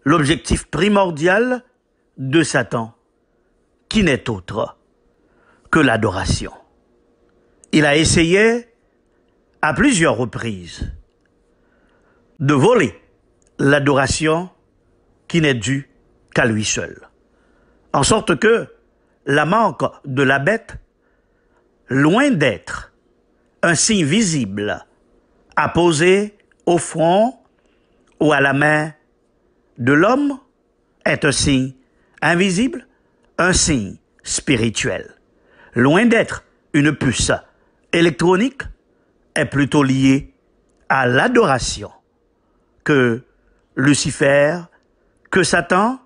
l'objectif primordial de Satan, qui n'est autre que l'adoration. Il a essayé à plusieurs reprises de voler l'adoration qui n'est due qu'à lui seul. En sorte que la manque de la bête, loin d'être un signe visible apposé au front ou à la main de l'homme, est un signe invisible, un signe spirituel. Loin d'être une puce électronique, est plutôt lié à l'adoration que Lucifer, que Satan,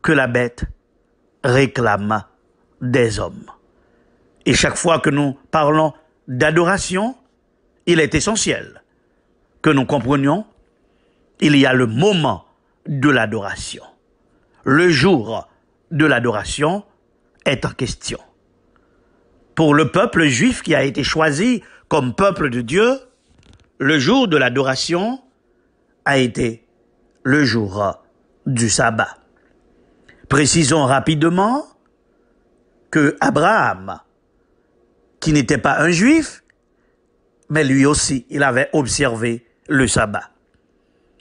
que la bête réclament des hommes. Et chaque fois que nous parlons d'adoration, il est essentiel que nous comprenions, il y a le moment de l'adoration. Le jour de l'adoration est en question. Pour le peuple juif qui a été choisi comme peuple de Dieu, le jour de l'adoration a été le jour du sabbat. Précisons rapidement que Abraham, qui n'était pas un juif, mais lui aussi, il avait observé le sabbat.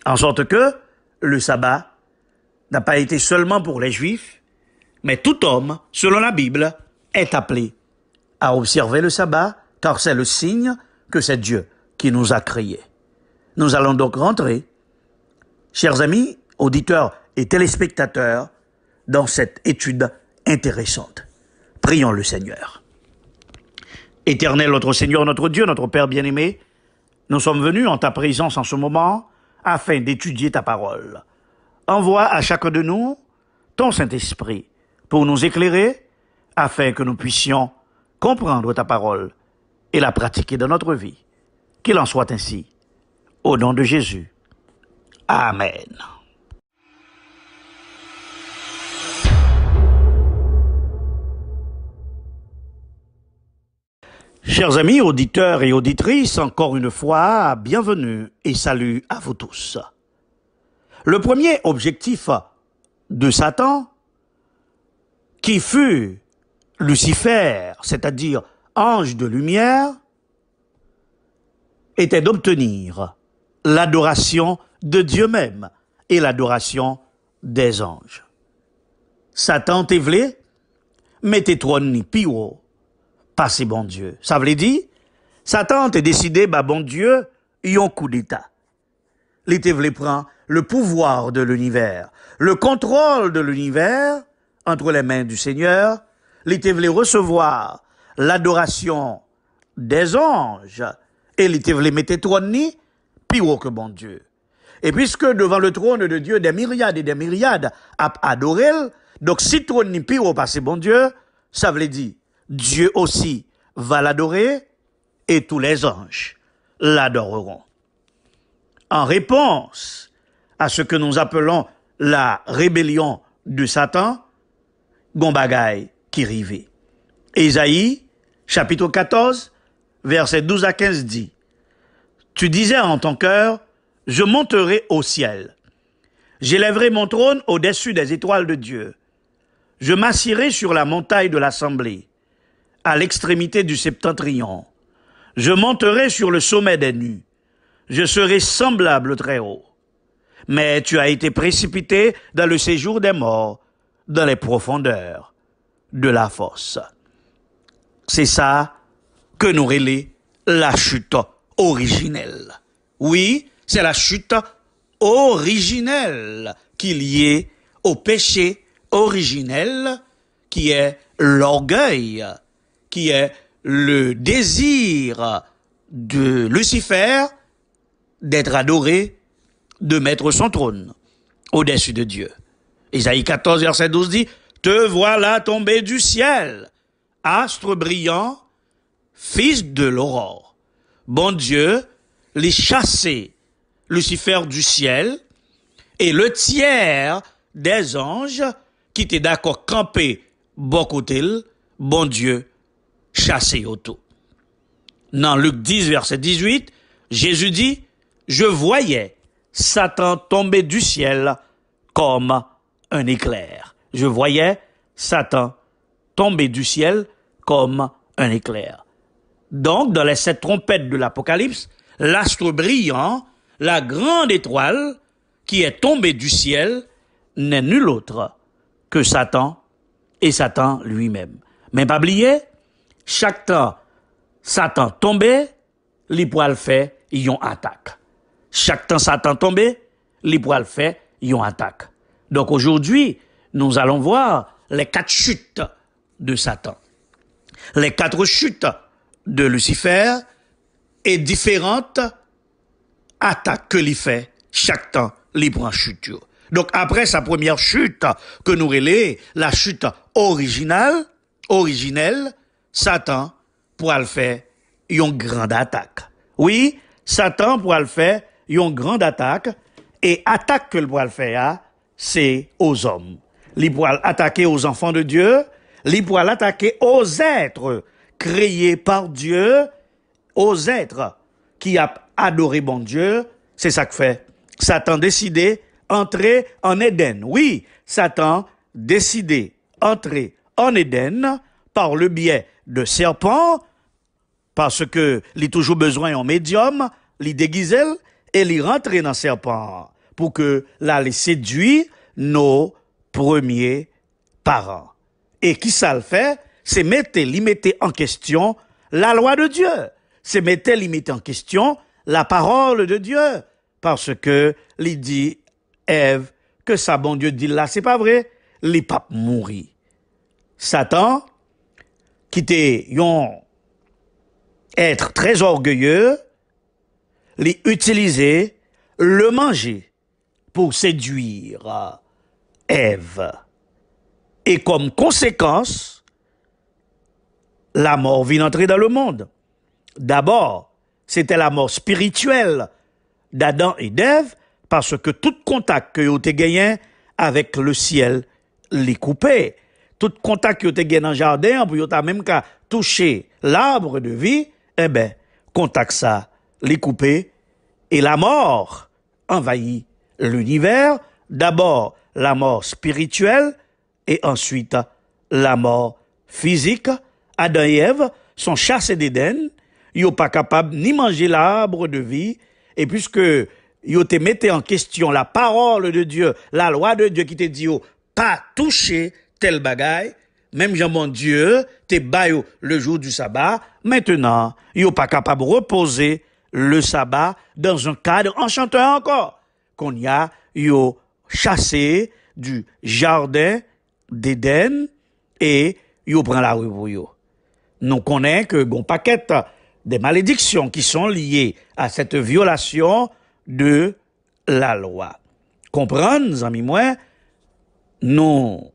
En sorte que le sabbat n'a pas été seulement pour les juifs, mais tout homme, selon la Bible, est appelé à observer le sabbat, car c'est le signe que c'est Dieu qui nous a créés. Nous allons donc rentrer, chers amis, auditeurs et téléspectateurs, dans cette étude intéressante. Prions le Seigneur. Éternel, notre Seigneur, notre Dieu, notre Père bien-aimé, nous sommes venus en ta présence en ce moment afin d'étudier ta parole. Envoie à chacun de nous ton Saint-Esprit pour nous éclairer afin que nous puissions comprendre ta parole et la pratiquer dans notre vie. Qu'il en soit ainsi. Au nom de Jésus. Amen. Chers amis, auditeurs et auditrices, encore une fois, bienvenue et salut à vous tous. Le premier objectif de Satan, qui fut Lucifer, c'est-à-dire ange de lumière, était d'obtenir l'adoration de Dieu même et l'adoration des anges. Satan te vle, mettez trône ni pio, passez bon Dieu. Ça veut dire, Satan te décidé, bon Dieu, yon coup d'état. Il te vle prendre le pouvoir de l'univers, le contrôle de l'univers entre les mains du Seigneur. Il te vle recevoir l'adoration des anges et il te vle mettre trône ni pio que bon Dieu. Et puisque devant le trône de Dieu, des myriades et des myriades a adoré, donc si trône ni pio passez bon Dieu, ça veut dire Dieu aussi va l'adorer et tous les anges l'adoreront. En réponse à ce que nous appelons la rébellion de Satan, gon bagay qui rive. Ésaïe, chapitre 14, versets 12 à 15 dit, « Tu disais en ton cœur, je monterai au ciel. J'élèverai mon trône au-dessus des étoiles de Dieu. Je m'assierai sur la montagne de l'assemblée, à l'extrémité du septentrion. Je monterai sur le sommet des nues. Je serai semblable au Très-Haut. Mais tu as été précipité dans le séjour des morts, dans les profondeurs de la fosse. » C'est ça que nous relève la chute originelle. Oui, c'est la chute originelle qui est liée au péché originel, qui est l'orgueil, qui est le désir de Lucifer d'être adoré, de mettre son trône au-dessus de Dieu. Ésaïe 14, verset 12 dit, « Te voilà tombé du ciel, astre brillant, fils de l'aurore. » Bon Dieu, les chassé Lucifer du ciel, et le tiers des anges qui étaient d'accord camper bon côté, bon Dieu, chassé autour. Dans Luc 10, verset 18, Jésus dit, « Je voyais Satan tomber du ciel comme un éclair. Je voyais Satan tomber du ciel comme un éclair. Donc, dans les 7 trompettes de l'Apocalypse, l'astre brillant, la grande étoile qui est tombée du ciel, n'est nul autre que Satan et Satan lui-même. Mais pas oublier, chaque temps Satan tombait, les poils fait, ils ont attaque. Chaque temps Satan tombait, les poils fait, ils ont attaque. Donc aujourd'hui, nous allons voir les 4 chutes de Satan. Les 4 chutes de Lucifer et différentes attaques que l'il fait chaque temps, l'il prend chute. Donc après sa première chute que nous relais, la chute originelle, Satan pour le faire une grande attaque. Oui, Satan pour le faire une grande attaque et attaque que le pour le faire c'est aux hommes. Il pour attaquer aux enfants de Dieu, il pour attaquer aux êtres créés par Dieu, aux êtres qui a adoré bon Dieu. C'est ça que fait. Satan décidé entrer en Éden. Oui, Satan décidé entrer en Éden par le biais de serpents, parce que il a toujours besoin d'un médium, il déguise et il rentre dans serpent pour que là les séduit nos premiers parents. Et qui ça le fait? C'est mettre en question la loi de Dieu. C'est mettre en question la parole de Dieu. Parce que, il dit, Ève, que ça, bon Dieu dit là, c'est pas vrai. Les papes mourir. Satan, qui était un être très orgueilleux, les utiliser, le manger pour séduire Ève. Et comme conséquence, la mort vient entrer dans le monde. D'abord, c'était la mort spirituelle d'Adam et d'Ève, parce que tout contact que vous avez gagné avec le ciel, les coupé. Tout contact que vous avez gagné dans le jardin, pour vous même qu'à toucher l'arbre de vie, eh ben, contact ça, les coupé. Et la mort envahit l'univers. D'abord, la mort spirituelle, et ensuite, la mort physique. Adam et Ève sont chassés d'Éden. Ils sont pas capables ni manger l'arbre de vie. Et puisque ils te mettaient en question la parole de Dieu, la loi de Dieu qui te dit pas toucher tel bagaille, même Jean mon Dieu, te baille le jour du sabbat, maintenant, ils sont pas capables de reposer le sabbat dans un cadre enchanteur encore. Qu'on y a, ils ont chassé du jardin d'Éden et ils ont pris la rue pour eux. Nous connaissons que bon paquet des malédictions qui sont liées à cette violation de la loi. Comprendre, amis moi, nous,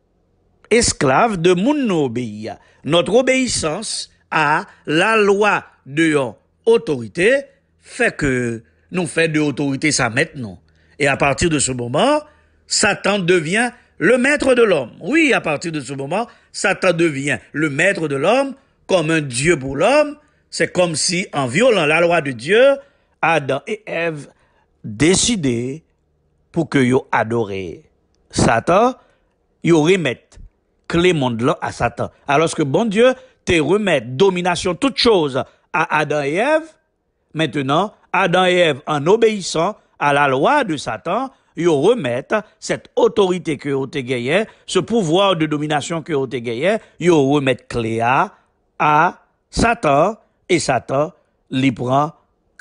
esclaves de mon obéir. Notre obéissance à la loi de autorité fait que nous fait de autorité ça maintenant. Et à partir de ce moment, Satan devient le maître de l'homme. Oui, à partir de ce moment, Satan devient le maître de l'homme comme un Dieu pour l'homme. C'est comme si, en violant la loi de Dieu, Adam et Ève décidaient pour que yo adorent Satan, yo remettent clé monde là à Satan. Alors que bon Dieu te remet domination toute chose à Adam et Ève, maintenant, Adam et Ève, en obéissant à la loi de Satan, ils remettent cette autorité que vous avez gagnée, ce pouvoir de domination que vous avez gagné, ils remettent clé à Satan, et Satan lui prend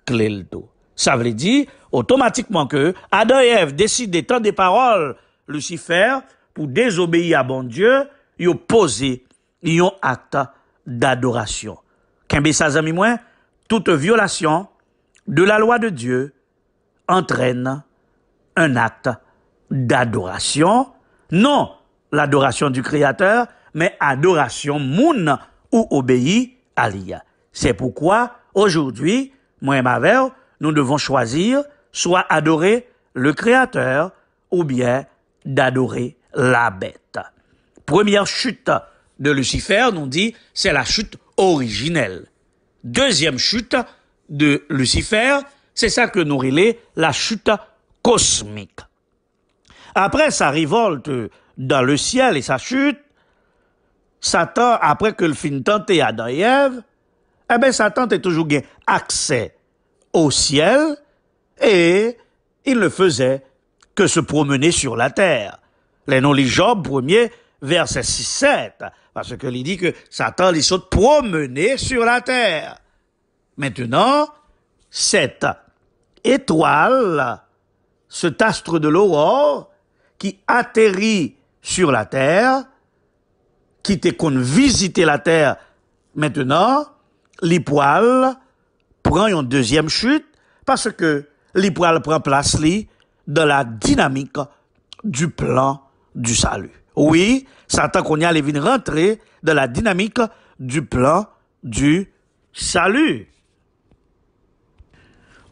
clé le tout. Ça veut dire automatiquement que Adam et Ève décident tant des paroles Lucifer pour désobéir à bon Dieu, ils ont posé un acte d'adoration. Qu'un ça amis moi, toute violation de la loi de Dieu entraîne un acte d'adoration, non l'adoration du Créateur, mais adoration moun ou obéit à l'IA. C'est pourquoi, aujourd'hui, moi et ma mère, nous devons choisir soit adorer le Créateur ou bien d'adorer la bête. Première chute de Lucifer, nous dit, c'est la chute originelle. Deuxième chute de Lucifer, c'est ça que nous relais la chute cosmique. Après sa révolte dans le ciel et sa chute, Satan, après que le fin tenté Adam et Ève, eh bien, Satan a toujours eu accès au ciel et il ne faisait que se promener sur la terre. Les noms, les Job 1er, verset 6-7, parce que il dit que Satan, il saute promener sur la terre. Maintenant, cette étoile, cet astre de l'aurore, qui atterrit sur la terre, qui te qu'on visiter la terre, maintenant, l'étoile prend une deuxième chute, parce que l'étoile prend place dans la dynamique du plan du salut. Oui, Satan qu'on y a vient rentrer dans la dynamique du plan du salut.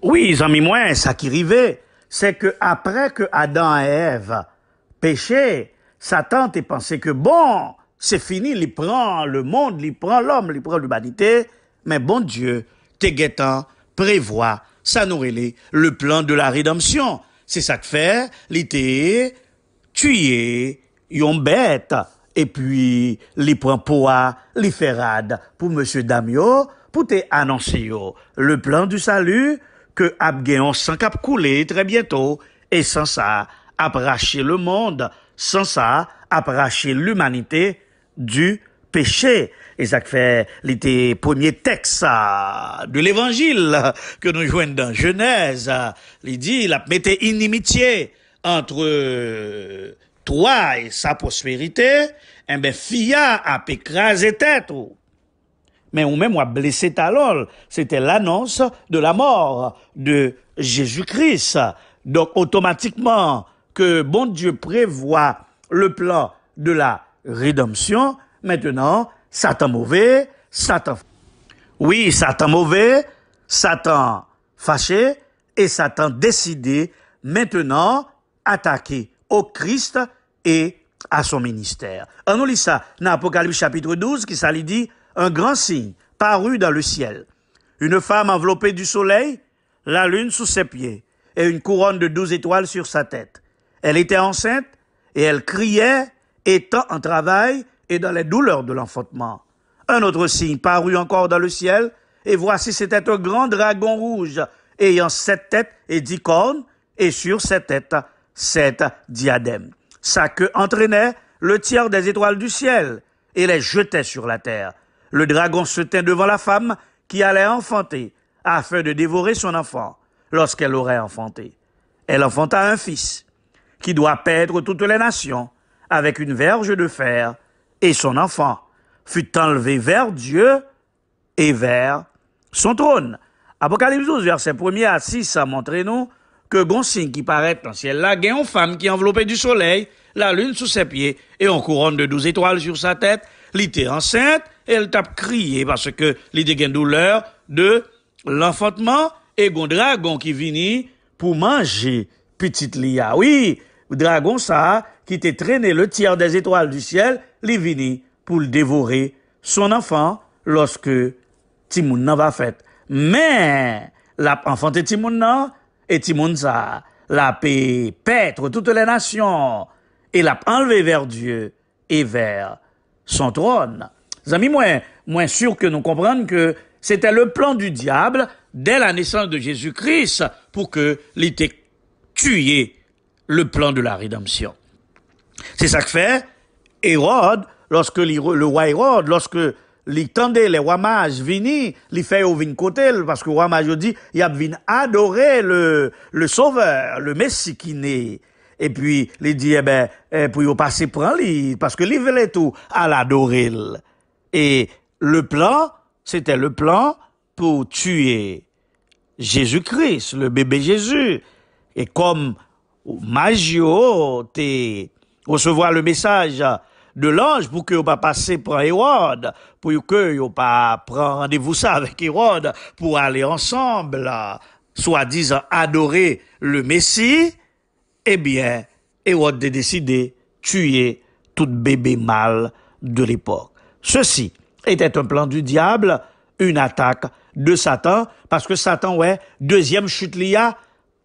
Oui, amis moi, ça qui arrivait, c'est que après que Adam et Ève péchaient, Satan a pensé que bon, c'est fini, il prend le monde, il prend l'homme, il prend l'humanité, mais bon Dieu, guettant prévoit, ça nous relève le plan de la rédemption. C'est ça que fait, il était tué, yon bête, et puis, il prend poids, il fait rade pour monsieur Damio, pour te annoncer yo, le plan du salut, que Abgayon sans cap couler très bientôt, et sans ça, approcher le monde, sans ça, approcher l'humanité du péché. Et ça fait les premiers textes de l'évangile que nous joignons dans Genèse. Il dit, il a mis inimitié entre toi et sa prospérité, eh ben, fia a écrasé tête. Mais ou même, a blessé talol. C'était l'annonce de la mort de Jésus-Christ. Donc, automatiquement, que bon Dieu prévoit le plan de la rédemption, maintenant, Satan mauvais, Satan... Oui, Satan mauvais, Satan fâché, et Satan décidé, maintenant, attaquer au Christ et à son ministère. On nous lit ça dans Apocalypse chapitre 12, qui ça lui dit, un grand signe parut dans le ciel. Une femme enveloppée du soleil, la lune sous ses pieds, et une couronne de 12 étoiles sur sa tête. Elle était enceinte, et elle criait, étant en travail et dans les douleurs de l'enfantement. Un autre signe parut encore dans le ciel, et voici c'était un grand dragon rouge, ayant 7 têtes et 10 cornes, et sur cette tête, 7 diadèmes. Sa queue entraînait le tiers des étoiles du ciel, et les jetait sur la terre. Le dragon se tint devant la femme qui allait enfanter, afin de dévorer son enfant, lorsqu'elle aurait enfanté. Elle enfanta un fils, qui doit paître toutes les nations, avec une verge de fer, et son enfant fut enlevé vers Dieu et vers son trône. Apocalypse 12, verset 1er à 6, a montré nous que gon signe qui paraît dans le ciel là, il y a une femme qui est enveloppée du soleil, la lune sous ses pieds, et on couronne de 12 étoiles sur sa tête. Elle était enceinte, et elle tape crié parce que elle était une douleur de l'enfantement, et gon dragon qui vini pour manger petite Lia. Oui, le dragon ça, qui était traîné le tiers des étoiles du ciel, il vini pour le dévorer son enfant lorsque Timoun n'a pas fait. Mais, la enfanté Timoun nan, et Timoun ça, la paix, paître toutes les nations, et l'a enlevé vers Dieu et vers son trône. Amis, moins sûr que nous comprenons que c'était le plan du diable dès la naissance de Jésus-Christ pour que l'était tué le plan de la rédemption. C'est ça que fait Hérode, lorsque le roi Hérode, lorsque il tendait les rois mages venir, il fait au vin côté, parce que le roi mage dit, il a venu adorer le sauveur, le messie qui naît. Et puis, il dit, pour y passer, prends-le, parce que il voulait tout à l'adorer. Et le plan, c'était le plan pour tuer Jésus-Christ, le bébé Jésus. Et comme Magio te recevoir le message de l'ange pour que vous pas passer par Hérode, pour que vous pas prendre rendez-vous ça avec Hérode pour aller ensemble, soi-disant adorer le Messie, eh bien, Hérode a décidé de tuer tout bébé mâle de l'époque. Ceci était un plan du diable, une attaque de Satan, parce que Satan, ouais, deuxième chute liya,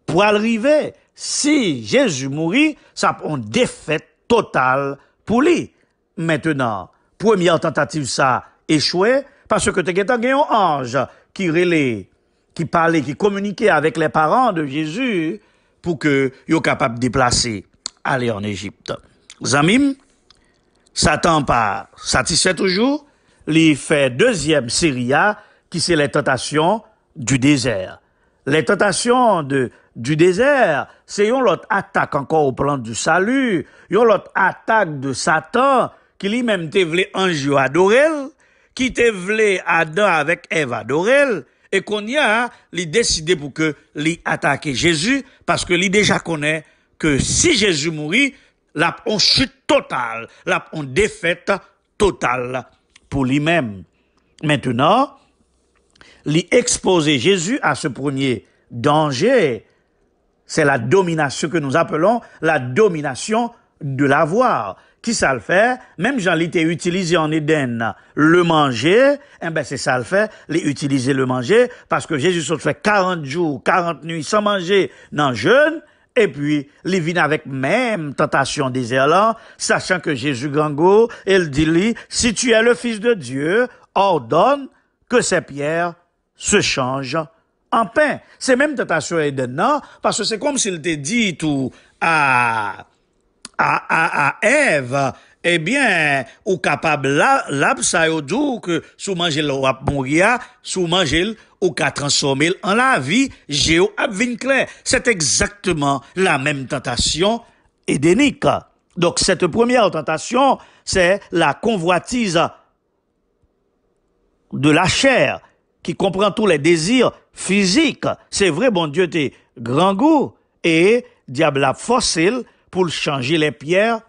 pour arriver, si Jésus mourit, ça prend une défaite totale pour lui. Maintenant, première tentative, ça échoué, parce que tu as un ange qui relait, qui parlait, qui communiquait avec les parents de Jésus pour que soient capables de déplacer, aller en Égypte. Zamim, Satan pas satisfait toujours, il fait deuxième série qui c'est les tentations du désert. Les tentations du désert, c'est une autre attaque encore au plan du salut, une autre attaque de Satan qui lui-même te voulait ange adorer, qui te voulait Adam avec Ève adorer, et qu'on y a, il décidé pour que lui attaque Jésus, parce que lui déjà connaît que si Jésus mourit, là, on chute totale, là, on défaite totale pour lui-même. Maintenant, lui exposer Jésus à ce premier danger, c'est la domination que nous appelons la domination de l'avoir. Qui ça le fait? Même Jean l'était utilisé en Éden, le manger, c'est ça le fait, utiliser le manger, parce que Jésus se fait 40 jours, 40 nuits sans manger dans le jeûne, et puis, il vient avec même tentation désert là, sachant que Jésus gango, il dit lui, si tu es le Fils de Dieu, ordonne que ces pierres se changent en pain. C'est même tentation Éden, non? Parce que c'est comme s'il te dit tout à Ève, eh bien, ou capable là, ça y dit que sous manger l'eau à mourir, sous manger ou qu'à transformer en la vie, Géo clair. C'est exactement la même tentation édénique. Donc, cette première tentation, c'est la convoitise de la chair, qui comprend tous les désirs physiques. C'est vrai, bon Dieu, t'es grand goût, et diable a forcé pour changer les pierres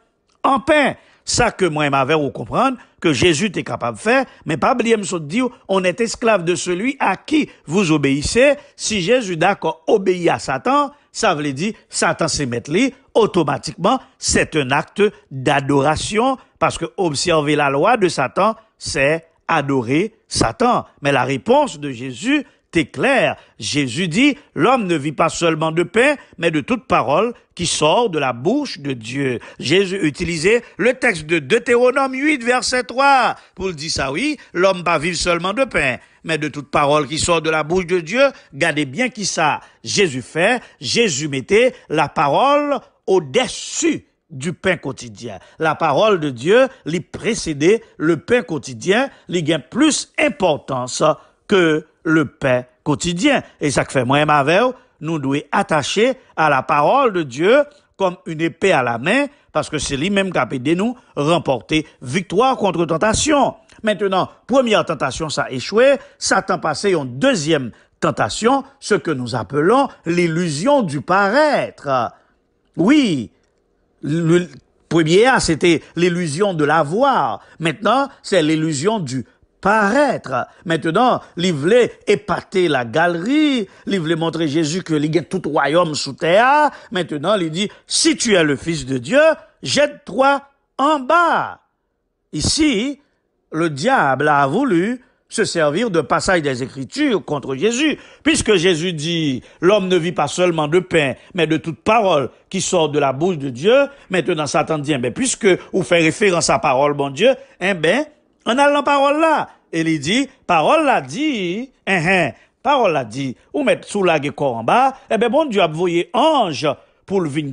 en pain. Ça que moi, m'avais ou comprendre que Jésus était capable de faire, mais pas oublier me dire, on est esclave de celui à qui vous obéissez. Si Jésus d'accord obéit à Satan, ça veut dire Satan se met li, automatiquement, c'est un acte d'adoration, parce que observer la loi de Satan, c'est adorer Satan. Mais la réponse de Jésus, c'est clair. Jésus dit, l'homme ne vit pas seulement de pain, mais de toute parole qui sort de la bouche de Dieu. Jésus utilisait le texte de Deutéronome 8, verset 3, pour dire ça, oui, l'homme pas vivre seulement de pain, mais de toute parole qui sort de la bouche de Dieu. Gardez bien qui ça Jésus fait. Jésus mettait la parole au-dessus du pain quotidien. La parole de Dieu lui précédait le pain quotidien, lui gagne plus importance que le pain quotidien. Et ça fait moi et ma veuve, nous devons attacher à la parole de Dieu comme une épée à la main, parce que c'est lui-même qui a aidé nous remporter victoire contre tentation. Maintenant, première tentation, ça a échoué. Satan passé en deuxième tentation, ce que nous appelons l'illusion du paraître. Oui, le premier, c'était l'illusion de l'avoir. Maintenant, c'est l'illusion du paraître. Maintenant, il voulait épater la galerie, il voulait montrer Jésus que il y a tout royaume sous terre. Maintenant, il dit, si tu es le Fils de Dieu, jette-toi en bas. Ici, le diable a voulu se servir de passages des Écritures contre Jésus, puisque Jésus dit, l'homme ne vit pas seulement de pain, mais de toute parole qui sort de la bouche de Dieu. Maintenant, Satan dit, puisque vous faites référence à parole, bon Dieu, on a la parole là. Et il dit, parole là dit, parole là dit, ou mettre sous la corps en bas, bon Dieu a envoyé ange pour le vin.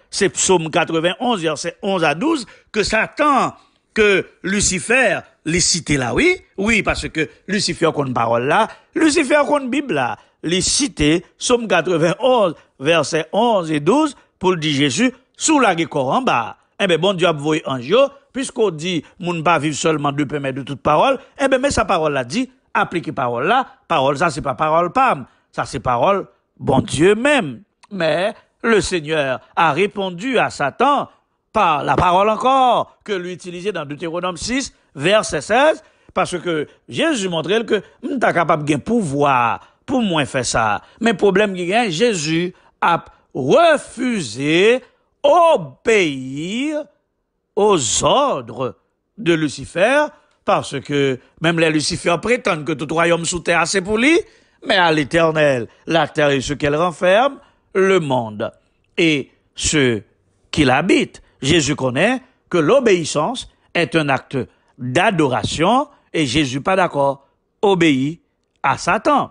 C'est Psaume 91, verset 11 à 12, que Satan, que Lucifer, les cité là, oui, parce que Lucifer compte parole là, Lucifer compte Bible là, les cité, Psaume 91, verset 11 et 12, pour le dire Jésus, sous la corps en bas. Bon Dieu a envoyé ange, puisqu'on dit, moun pas vivre seulement de pain, mais de toute parole, mais sa parole là dit, appliquer parole là, parole ça c'est pas parole pam, ça c'est parole bon Dieu même. Mais le Seigneur a répondu à Satan par la parole encore que lui utilisait dans Deutéronome 6, verset 16, parce que Jésus montrait que m'ta capable de pouvoir pour moins faire ça. Mais problème qui est, Jésus a refusé obéir aux ordres de Lucifer, parce que même les Lucifers prétendent que tout royaume sous terre c'est pour lui, mais à l'Éternel, la terre est ce qu'elle renferme, le monde et ceux qui l'habitent. Jésus connaît que l'obéissance est un acte d'adoration et Jésus pas d'accord, obéit à Satan.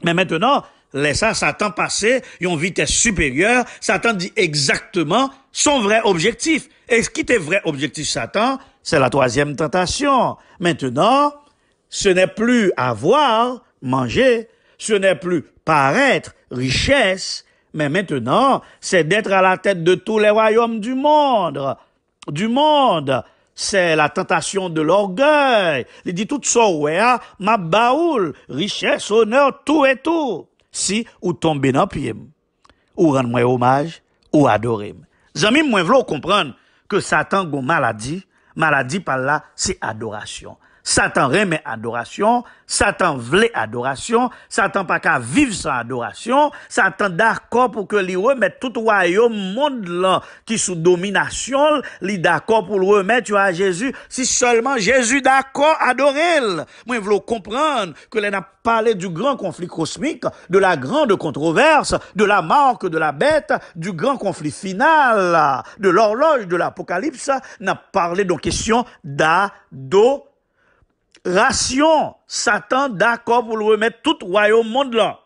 Mais maintenant, laissez Satan passer une vitesse supérieure. Satan dit exactement son vrai objectif. Et ce qui était vrai objectif Satan, c'est la troisième tentation. Maintenant, ce n'est plus avoir, manger, ce n'est plus paraître, richesse, mais maintenant, c'est d'être à la tête de tous les royaumes du monde. C'est la tentation de l'orgueil. Il dit tout ça, ouais, ma baoul, richesse, honneur, tout et tout. Si, ou tomber dans pied, ou rendre moi hommage, ou adorer. Zami, moi, v'lou comprendre que Satan gon maladie par là, c'est adoration. Satan remet adoration, Satan vle adoration, Satan pas qu'à vivre sans adoration, Satan d'accord pour que lui remette tout royaume monde là qui sous domination, lui d'accord pour le remettre à Jésus, si seulement Jésus d'accord adorer. Moi je veux comprendre que l'on a parlé du grand conflit cosmique, de la grande controverse, de la marque de la bête, du grand conflit final, de l'horloge de l'Apocalypse, n'a parlé de question d'adoration. Satan d'accord pour le remettre tout royaume monde là,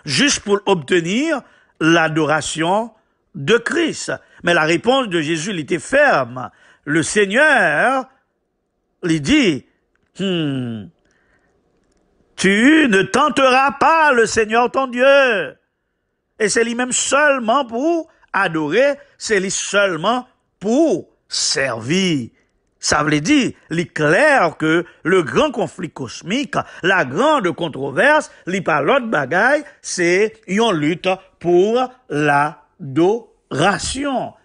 juste pour obtenir l'adoration de Christ. Mais la réponse de Jésus, il était ferme. Le Seigneur lui dit, tu ne tenteras pas le Seigneur ton Dieu. Et c'est lui-même seulement pour adorer, c'est lui seulement pour servir. Ça veut dire, il est clair que le grand conflit cosmique, la grande controverse, li pas l'autre bagaille, c'est une lutte pour l'adoration.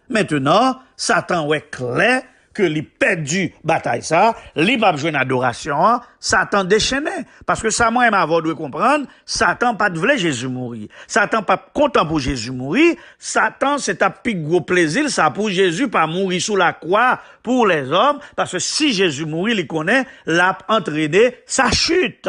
Maintenant, Satan est clair que li perdu bataille ça, li pas besoin d'adoration, Satan déchaîné. Parce que ça, moi, m'avons dû comprendre, Satan pas de voulait Jésus mourir. Satan pas content pour Jésus mourir. Satan, c'est un plus gros plaisir, ça pour Jésus pas mourir sous la croix pour les hommes. Parce que si Jésus mourit, il connaît, l'a entraîné sa chute.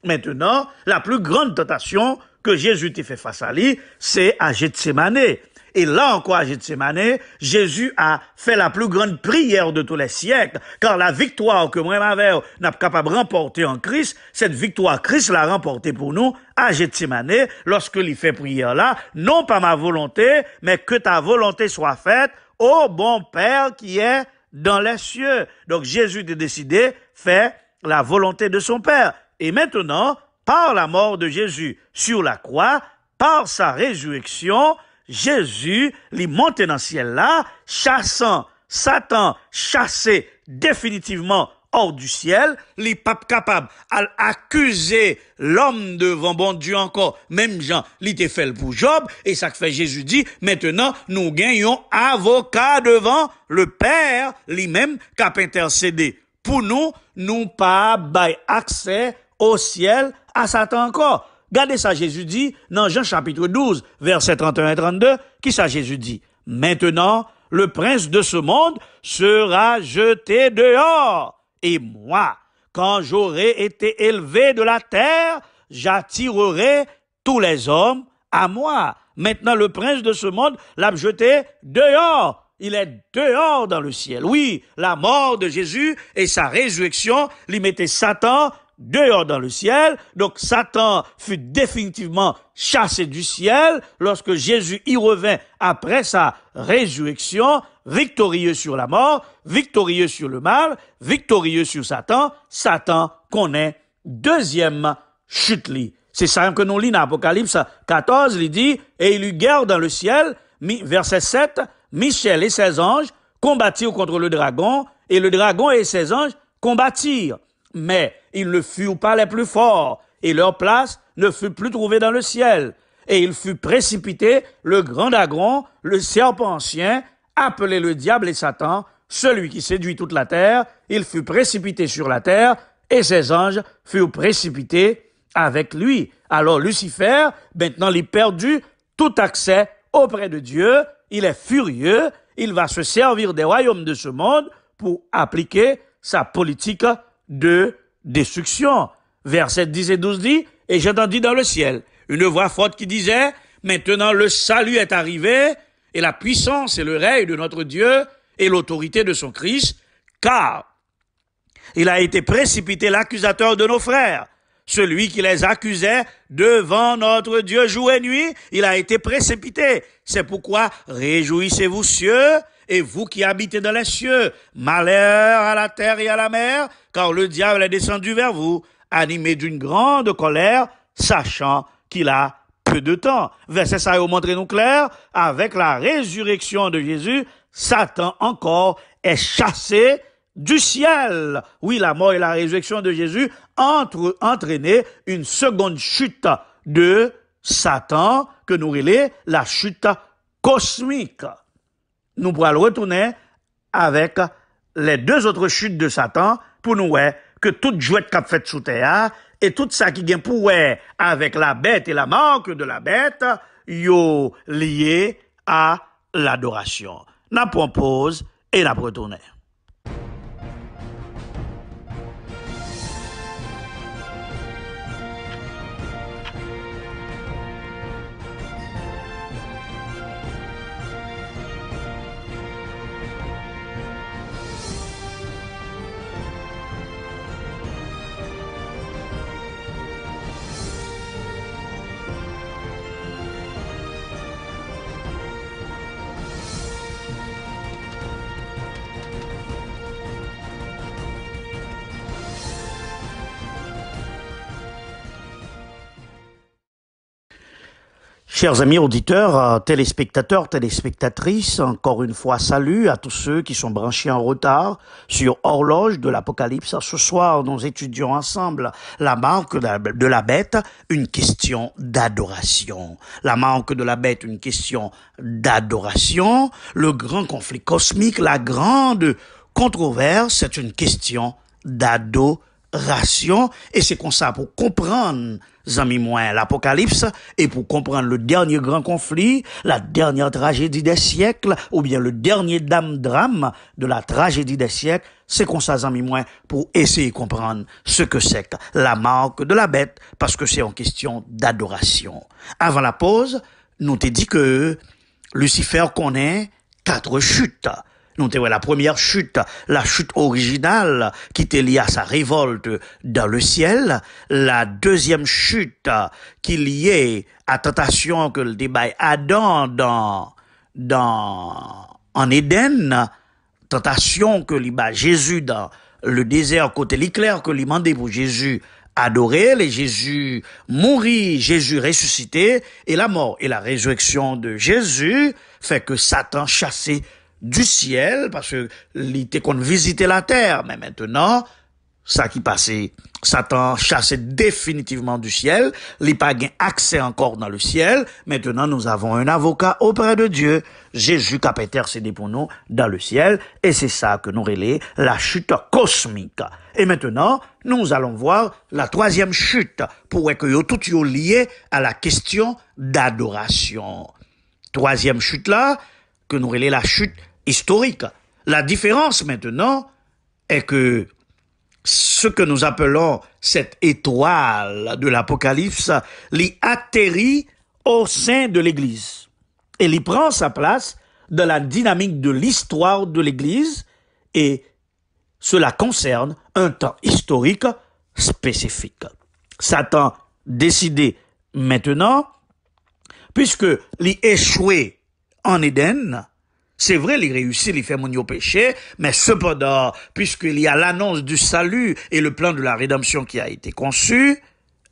Maintenant, la plus grande tentation que Jésus t'a fait face à lui, c'est à Gethsémane. Et là encore, à Gethsémane, Jésus a fait la plus grande prière de tous les siècles, car la victoire que moi-même n'a pas capable de remporter en Christ, cette victoire, Christ l'a remportée pour nous à Gethsémane, lorsque il fait prière là, non pas ma volonté, mais que ta volonté soit faite, ô bon Père qui est dans les cieux. Donc Jésus a décidé faire la volonté de son Père. Et maintenant, par la mort de Jésus sur la croix, par sa résurrection, Jésus, il monte dans le ciel là, chassant Satan, chassé définitivement hors du ciel, il n'est pas capable d'accuser l'homme devant bon Dieu encore, même Jean, il était fait pour Job, et ça fait Jésus dit, maintenant, nous gagnons avocat devant le Père, lui-même, qui a intercédé. Pour nous, nous pas accès au ciel à Satan encore. Regardez ça, Jésus dit, dans Jean chapitre 12, versets 31 et 32, qui ça Jésus dit? Maintenant, le prince de ce monde sera jeté dehors. Et moi, quand j'aurai été élevé de la terre, j'attirerai tous les hommes à moi. Maintenant, le prince de ce monde l'a jeté dehors. Il est dehors dans le ciel. Oui, la mort de Jésus et sa résurrection, lui mettait Satan dehors dans le ciel. Donc Satan fut définitivement chassé du ciel lorsque Jésus y revint après sa résurrection, victorieux sur la mort, victorieux sur le mal, victorieux sur Satan. Satan connaît deuxième chute. C'est ça que nous lisons dans Apocalypse 14, il dit, et il eut guerre dans le ciel, verset 7, Michel et ses anges combattirent contre le dragon, et le dragon et ses anges combattirent. Mais ils ne furent pas les plus forts, et leur place ne fut plus trouvée dans le ciel. Et il fut précipité, le grand dragon, le serpent ancien, appelé le diable et Satan, celui qui séduit toute la terre, il fut précipité sur la terre, et ses anges furent précipités avec lui. Alors Lucifer, maintenant il a perdu tout accès auprès de Dieu, il est furieux, il va se servir des royaumes de ce monde pour appliquer sa politique de destruction. Versets 10 et 12 dit, et j'entendis dans le ciel une voix forte qui disait, Maintenant, le salut est arrivé, et la puissance et le règne de notre Dieu et l'autorité de son Christ, car il a été précipité l'accusateur de nos frères. Celui qui les accusait devant notre Dieu jour et nuit, il a été précipité. C'est pourquoi réjouissez-vous cieux, et vous qui habitez dans les cieux, malheur à la terre et à la mer, car le diable est descendu vers vous, animé d'une grande colère, sachant qu'il a peu de temps. Verset ça vous montre nous clair, avec la résurrection de Jésus, Satan encore est chassé du ciel. Oui, la mort et la résurrection de Jésus entraîné une seconde chute de Satan, que nous relèvons la chute cosmique. Nous pourrons retourner avec les deux autres chutes de Satan pour nous voir que toute jouette qu'a fait sous terre et tout ça qui vient pour avec la bête et la marque de la bête, yo lié à l'adoration. N'a pas pause et n'a pas retourné. Chers amis auditeurs, téléspectateurs, téléspectatrices, encore une fois, salut à tous ceux qui sont branchés en retard sur Horloge de l'Apocalypse. Ce soir, nous étudions ensemble la marque de la bête, une question d'adoration. La marque de la bête, une question d'adoration. Le grand conflit cosmique, la grande controverse, c'est une question d'adoration. Et c'est comme ça, pour comprendre amis moins l'Apocalypse, et pour comprendre le dernier grand conflit, la dernière tragédie des siècles, ou bien le dernier drame de la tragédie des siècles, c'est comme ça, amis moins, pour essayer de comprendre ce que c'est que la marque de la bête, parce que c'est en question d'adoration. Avant la pause, nous t'ai dit que Lucifer connaît 4 chutes. Nous avons la première chute, la chute originale qui était liée à sa révolte dans le ciel. La deuxième chute qui est liée à la tentation que le débat Adam en Éden, tentation que Jésus dans le désert côté l'éclair que lui demandait pour Jésus adorer, les Jésus mourit, Jésus ressuscité, et la mort et la résurrection de Jésus fait que Satan chassé du ciel, parce que l'ité qu'on visitait la terre, mais maintenant, ça qui passait, Satan chassait définitivement du ciel, il pas gain accès encore dans le ciel, maintenant nous avons un avocat auprès de Dieu, Jésus qui a intercédé pour nous dans le ciel, et c'est ça que nous relais la chute cosmique. Et maintenant, nous allons voir la troisième chute, pour que tout est lié à la question d'adoration. Troisième chute là, que nous relais la chute historique. La différence maintenant est que ce que nous appelons cette étoile de l'Apocalypse, l'y atterrit au sein de l'Église. Et l'y prend sa place dans la dynamique de l'histoire de l'Église, et cela concerne un temps historique spécifique. Satan décidé maintenant, puisque l'y échoué en Éden, c'est vrai, il réussit, il fait mon péché, mais cependant, puisqu'il y a l'annonce du salut et le plan de la rédemption qui a été conçu,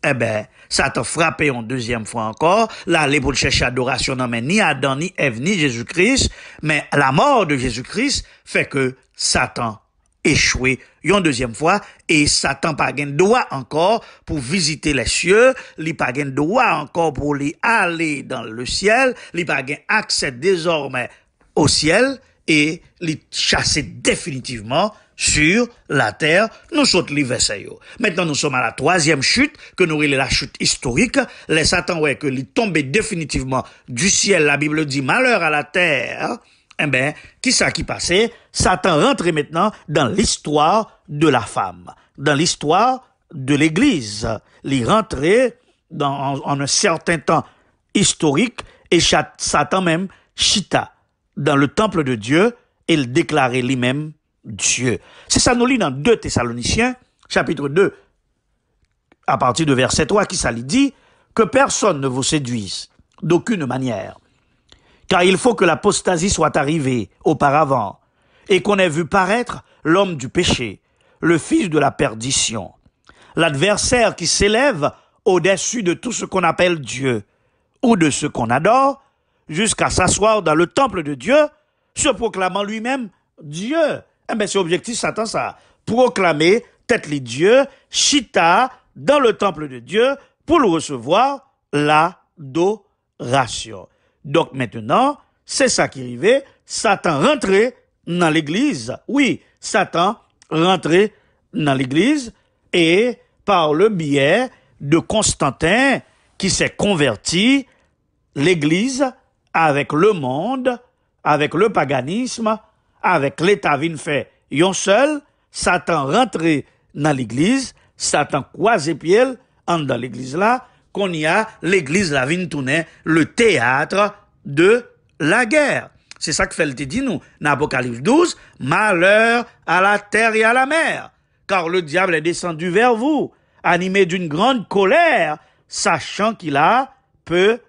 eh ben, Satan frappé en deuxième fois encore, là, les pour chercher adoration, non, mais ni Adam, ni Ève, ni Jésus-Christ, mais la mort de Jésus-Christ fait que Satan échoué une deuxième fois, et Satan pas gain droit encore pour visiter les cieux, il pas gain droit encore pour aller dans le ciel, il pas gain accès désormais au ciel, et les chasser définitivement sur la terre. Nous sommes les versets. Maintenant, nous sommes à la troisième chute, que nous relèvons la chute historique. Les Satan, ouais, que les tombé définitivement du ciel. La Bible dit malheur à la terre. Eh ben, qui ça qui passait? Satan rentre maintenant dans l'histoire de la femme, dans l'histoire de l'église. Il rentrait en un certain temps historique et Satan même chita dans le temple de Dieu et il déclarait lui-même Dieu. C'est ça nous lit dans 2 Thessaloniciens, chapitre 2, à partir de verset 3, qui ça lui dit que personne ne vous séduise d'aucune manière, car il faut que l'apostasie soit arrivée auparavant et qu'on ait vu paraître l'homme du péché, le fils de la perdition, l'adversaire qui s'élève au-dessus de tout ce qu'on appelle Dieu ou de ce qu'on adore, jusqu'à s'asseoir dans le temple de Dieu, se proclamant lui-même Dieu. Eh bien, c'est objectif Satan, ça. Proclamer, tête les dieux, chita dans le temple de Dieu pour le recevoir l'adoration. Donc maintenant, c'est ça qui arrivait. Satan rentrait dans l'église. Oui, Satan rentrait dans l'église et par le biais de Constantin qui s'est converti, l'église avec le monde, avec le paganisme, avec l'État vin fait yon seul, Satan rentrait dans l'église, Satan croisait pied dans l'église là, qu'on y a l'église la vin tourner le théâtre de la guerre. C'est ça que fait le dit nous, dans Apocalypse 12, malheur à la terre et à la mer, car le diable est descendu vers vous, animé d'une grande colère, sachant qu'il a peu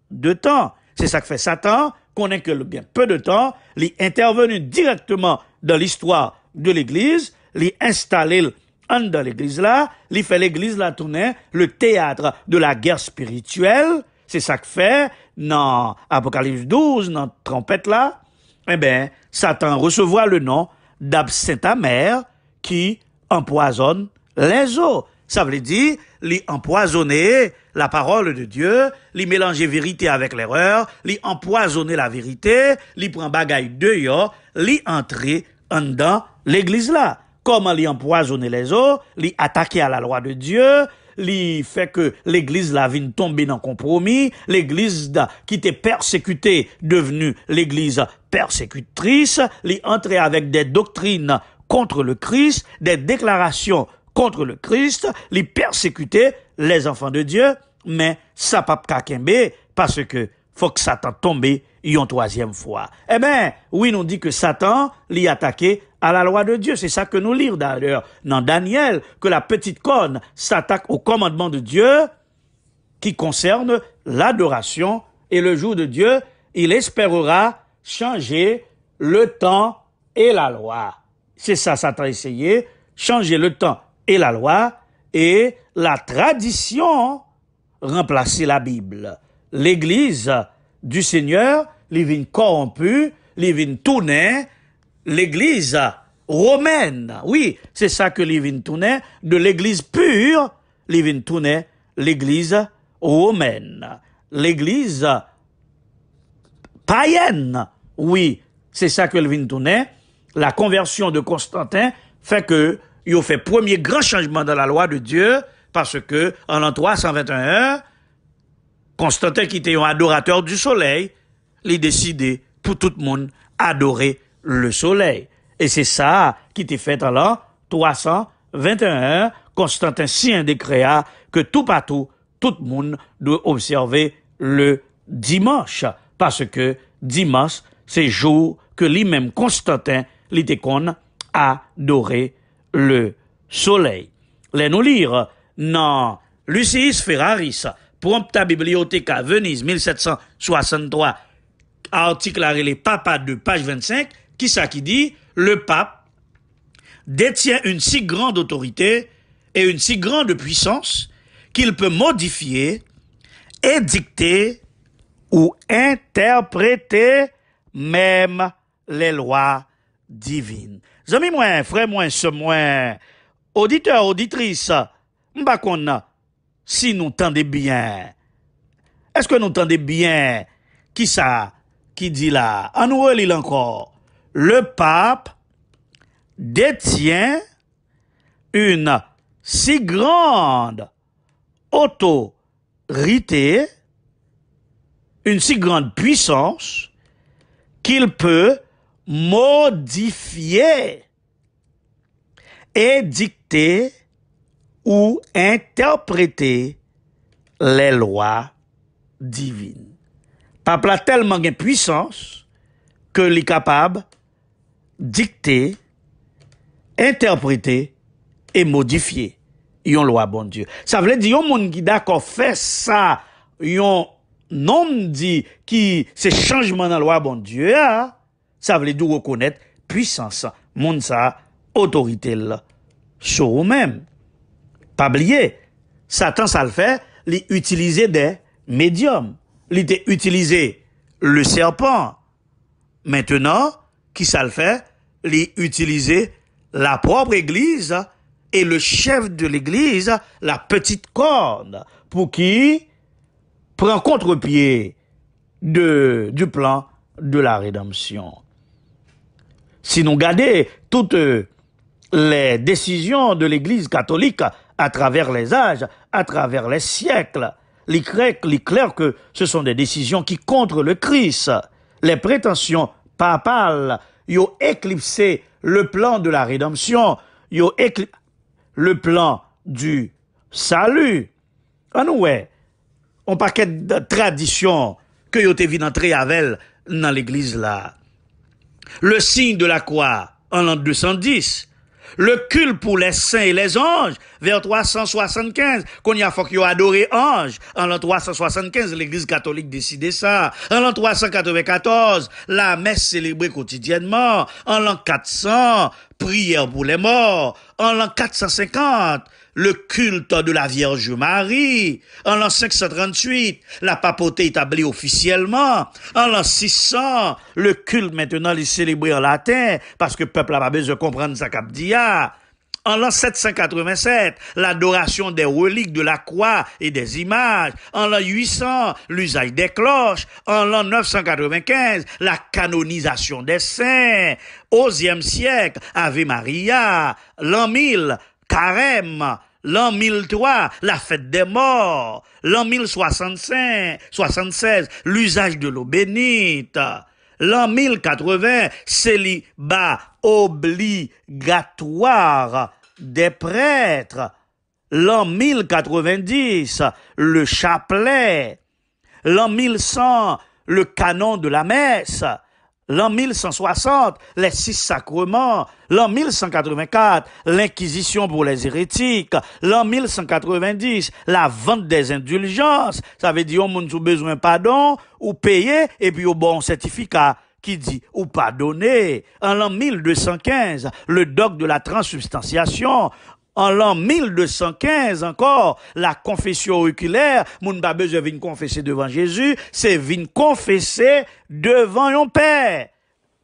de temps. C'est ça que fait Satan, connaît que le bien peu de temps, il est intervenu directement dans l'histoire de l'église, il est installé dans l'église là, il fait l'église là tourner le théâtre de la guerre spirituelle. C'est ça que fait dans Apocalypse 12, dans trompette là, eh bien, Satan recevoir le nom d'absinthe amer qui empoisonne les eaux. Ça veut dire, li empoisonner la parole de Dieu, li mélanger vérité avec l'erreur, li empoisonner la vérité, li prend bagaille de yo, li entrer en dans l'église là. Comment li empoisonner les eaux, li attaquer à la loi de Dieu, li fait que l'église là vient tomber dans compromis, l'église qui était persécutée devenue l'église persécutrice, li entrer avec des doctrines contre le Christ, des déclarations contre le Christ, li persécuter les enfants de Dieu, mais ça pas kakembe parce que faut que Satan tombe une troisième fois. Eh ben, oui, nous dit que Satan l'y attaqué à la loi de Dieu. C'est ça que nous lisons d'ailleurs dans Daniel, que la petite corne s'attaque au commandement de Dieu qui concerne l'adoration et le jour de Dieu, il espérera changer le temps et la loi. C'est ça, Satan a essayé, changer le temps et la loi et la tradition remplacer la Bible. L'église du Seigneur, les vins corrompus, les vins tournés, l'église romaine. Oui, c'est ça que les vins tournés, de l'église pure, les vins tournés, l'église romaine. L'église païenne. Oui, c'est ça que les vins tournés. La conversion de Constantin fait que il a fait premier grand changement dans la loi de Dieu parce que en l'an 321, Constantin qui était un adorateur du soleil, il a décidé pour tout le monde adorer le soleil. Et c'est ça qui était fait en l'an 321. Constantin s'y a décrété que tout partout, tout le monde doit observer le dimanche. Parce que dimanche, c'est jour que lui-même Constantin, il était qu'on adorer le soleil. Les nous lire dans Lucius Ferraris, Prompta Bibliotheca, Venise, 1763, article les Papa de page 25, qui ça qui dit, le pape détient une si grande autorité et une si grande puissance qu'il peut modifier, édicter ou interpréter même les lois divines. Zami moi, frère moi, ce moi, auditeur, auditrice, m'bakonna, si nous tendez bien, est-ce que nous tendez bien, qui ça, qui dit là, en nous relit encore, le pape détient une si grande autorité, une si grande puissance, qu'il peut modifier, édicter ou interpréter les lois divine. Papa a tellement de puissance que il est capable de dicter, interpréter et modifier une loi bon Dieu. Ça veut dire yon moun qui d'accord fait ça, yon non dit qui c'est changement dans la loi bon Dieu, ça veut dire reconnaître puissance, moun ça autorité là sur vous-même. Pas oublier, Satan ça le fait, il utiliser des médiums, il utiliser le serpent. Maintenant, qui ça le fait, il utiliser la propre église et le chef de l'église, la petite corde, pour qui prend contre-pied du plan de la rédemption. Si nous regardons toutes les décisions de l'église catholique à travers les âges, à travers les siècles, il est clair que ce sont des décisions qui contre le Christ. Les prétentions papales, ils ont éclipsé le plan de la rédemption, ils ont éclipsé le plan du salut. Ouais, on paquet de traditions que ils ont été entrer avec dans l'église là. Le signe de la croix en l'an 210. Le culte pour les saints et les anges, vers 375, qu'on y a faut qu'ils adoré ange. En l'an 375, l'église catholique décidait ça. En l'an 394, la messe célébrée quotidiennement. En l'an 400, prière pour les morts. En l'an 450, le culte de la Vierge Marie. En l'an 538, la papauté établie officiellement. En l'an 600, le culte maintenant est célébré en latin, parce que le peuple n'a pas besoin de comprendre ça qu'a dit. En l'an 787, l'adoration des reliques de la croix et des images. En l'an 800, l'usage des cloches. En l'an 995, la canonisation des saints. Au XIe siècle, Ave Maria. L'an 1000, Carême. L'an 1003, la fête des morts. L'an 1065, l'usage de l'eau bénite. L'an 1080, célibat obligatoire des prêtres. L'an 1090, le chapelet. L'an 1100, le canon de la messe. L'an 1160, les 6 sacrements. L'an 1184, l'inquisition pour les hérétiques. L'an 1190, la vente des indulgences. Ça veut dire, on a besoin de pardon, ou payer, et puis au bon certificat qui dit ou pardonner. En l'an 1215, le dogme de la transsubstantiation. En l'an 1215 encore, la confession auriculaire, moun pas besoin de venir confesser devant Jésus, c'est venir confesser devant un père.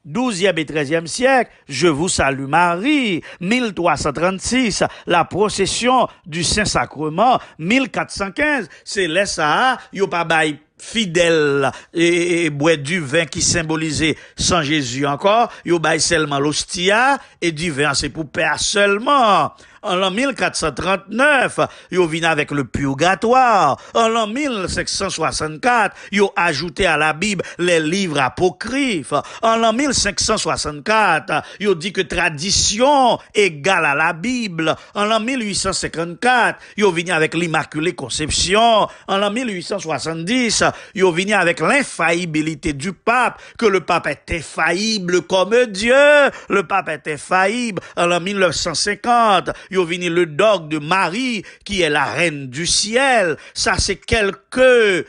12e et 13e siècle, je vous salue Marie. 1336, la procession du Saint-Sacrement. 1415, c'est les ça, yo pas bail fidèle et boire du vin qui symbolisait sans Jésus encore, yo bail seulement l'hostia et du vin c'est pour père seulement. En l'an 1439, yo vient avec le purgatoire. En l'an 1564, yo ajouté à la Bible les livres apocryphes. En l'an 1564, yo dit que tradition égale à la Bible. En l'an 1854, yo vient avec l'Immaculée Conception. En l'an 1870, yo vient avec l'infaillibilité du pape, que le pape est infaillible comme Dieu. Le pape est infaillible. En l'an 1950, yo vini le dogme de Marie, qui est la reine du ciel. Ça, c'est quelques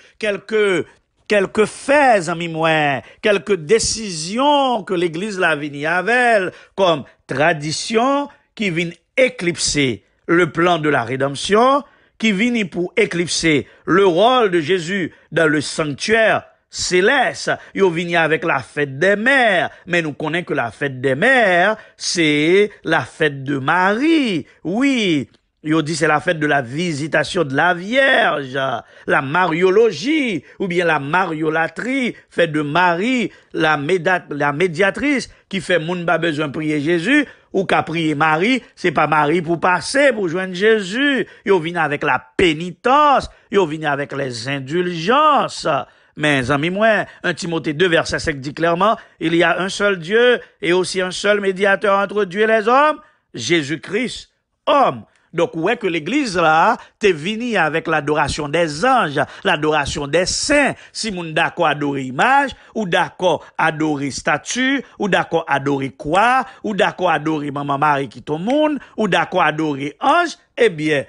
faits, amis moi, quelques décisions que l'église l'a vini avec, comme tradition, qui viennent éclipser le plan de la rédemption, qui viennent pour éclipser le rôle de Jésus dans le sanctuaire céleste. Yo vini avec la fête des mères, mais nous connaissons que la fête des mères, c'est la fête de Marie. Oui, yo dit c'est la fête de la visitation de la Vierge, la mariologie, ou bien la mariolatrie, fête de Marie, la médiatrice, qui fait moun pas besoin de prier Jésus, ou qu'à prier Marie, c'est pas Marie pour passer, pour joindre Jésus. Yo vini avec la pénitence, yo vini avec les indulgences. Mais, amis, moi, 1 Timothée 2, verset 5 dit clairement, il y a un seul Dieu et aussi un seul médiateur entre Dieu et les hommes, Jésus-Christ, homme. Donc, ouais que l'église là, t'es venu avec l'adoration des anges, l'adoration des saints. Si moun d'accord adorer image, ou d'accord adorer statue, ou d'accord adorer quoi, ou d'accord adorer maman Marie qui ton monde, ou d'accord adorer ange, eh bien,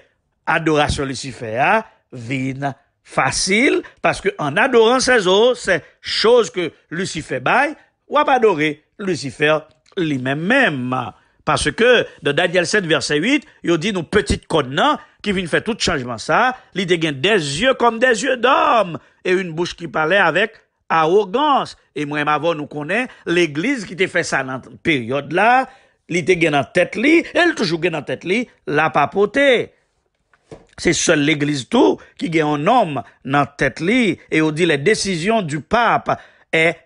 adoration Lucifer, vine facile, parce que en adorant ces autres, c'est chose que Lucifer baille, ou pas adorer Lucifer lui-même. Parce que, dans Daniel 7, verset 8, il dit, nous petites connes, qui viennent faire tout changement ça, il a des yeux comme des yeux d'homme, et une bouche qui parlait avec arrogance. Et moi, avant, nous connaissons l'église qui t'a fait ça dans cette période-là, il était dans tête li, elle toujours dans tête li, la papauté. C'est seule l'église tout qui a un homme dans tête li, et on dit les décisions du pape est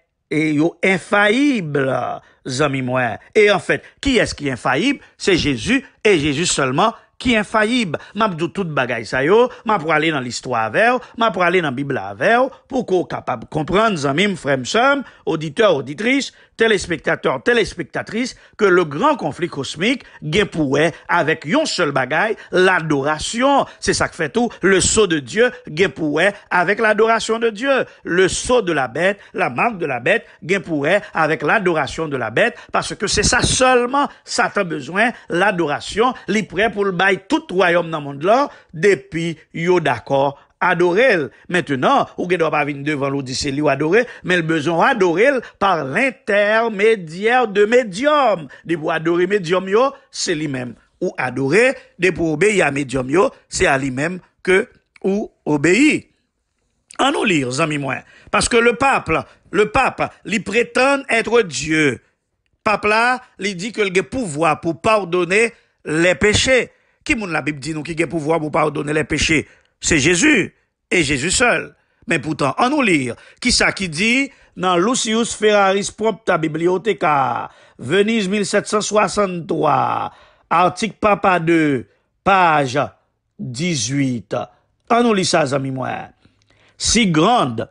infaillible, zami moi. Et en fait, qui est-ce qui est infaillible? C'est Jésus, et Jésus seulement qui est infaillible. M'a dit toute bagaille ça yo, m'a pour aller dans l'histoire avec, m'a pour aller dans la Bible avec, pour qu'on capable comprendre, zami, frère, sœur, auditeurs, auditrices, téléspectateurs, téléspectatrices, que le grand conflit cosmique gagne pour avec un seul bagaille, l'adoration. C'est ça que fait tout. Le sceau de Dieu gagne pour avec l'adoration de Dieu. Le sceau de la bête, la marque de la bête gagne pour avec l'adoration de la bête, parce que c'est ça seulement, Satan besoin, l'adoration, li prêt pour le bail tout royaume dans le monde là, depuis yo d'accord adorer. Maintenant, ou ne doit pas venir devant l'Odyssée ou adorer, mais le besoin adorer par l'intermédiaire de médium. De pour adorer médium yo, c'est lui-même. Ou adorer, de pour obéir à médium yo, c'est à lui-même que ou obéir. En nous lire, amis moi. Parce que le pape, il prétend être Dieu. Pape là, il dit que il a pouvoir pour pardonner les péchés. Qui moun la Bible dit nous qui a pouvoir pour pardonner les péchés? C'est Jésus, et Jésus seul. Mais pourtant, en nous lire, qui ça qui dit, dans Lucius Ferraris Prompta Bibliotheca, Venise 1763, article Papa 2, page 18. En nous lit ça, amis moi. Si grande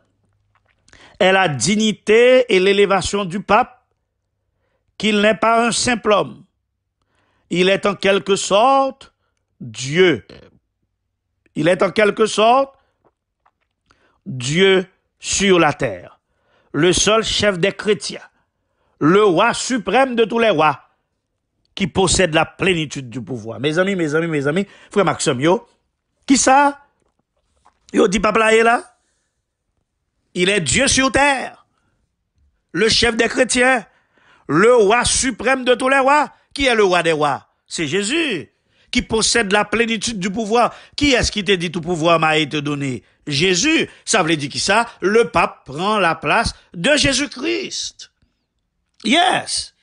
est la dignité et l'élévation du pape, qu'il n'est pas un simple homme. Il est en quelque sorte Dieu. Il est en quelque sorte Dieu sur la terre, le seul chef des chrétiens, le roi suprême de tous les rois, qui possède la plénitude du pouvoir. Mes amis, frère Maxime, yo, qui ça? Yo dit papa là? Il est Dieu sur terre, le chef des chrétiens, le roi suprême de tous les rois. Qui est le roi des rois? C'est Jésus, qui possède la plénitude du pouvoir. Qui est-ce qui t'a dit tout pouvoir m'a été donné? Jésus. Ça veut dire qui ça? Le pape prend la place de Jésus-Christ. Yes.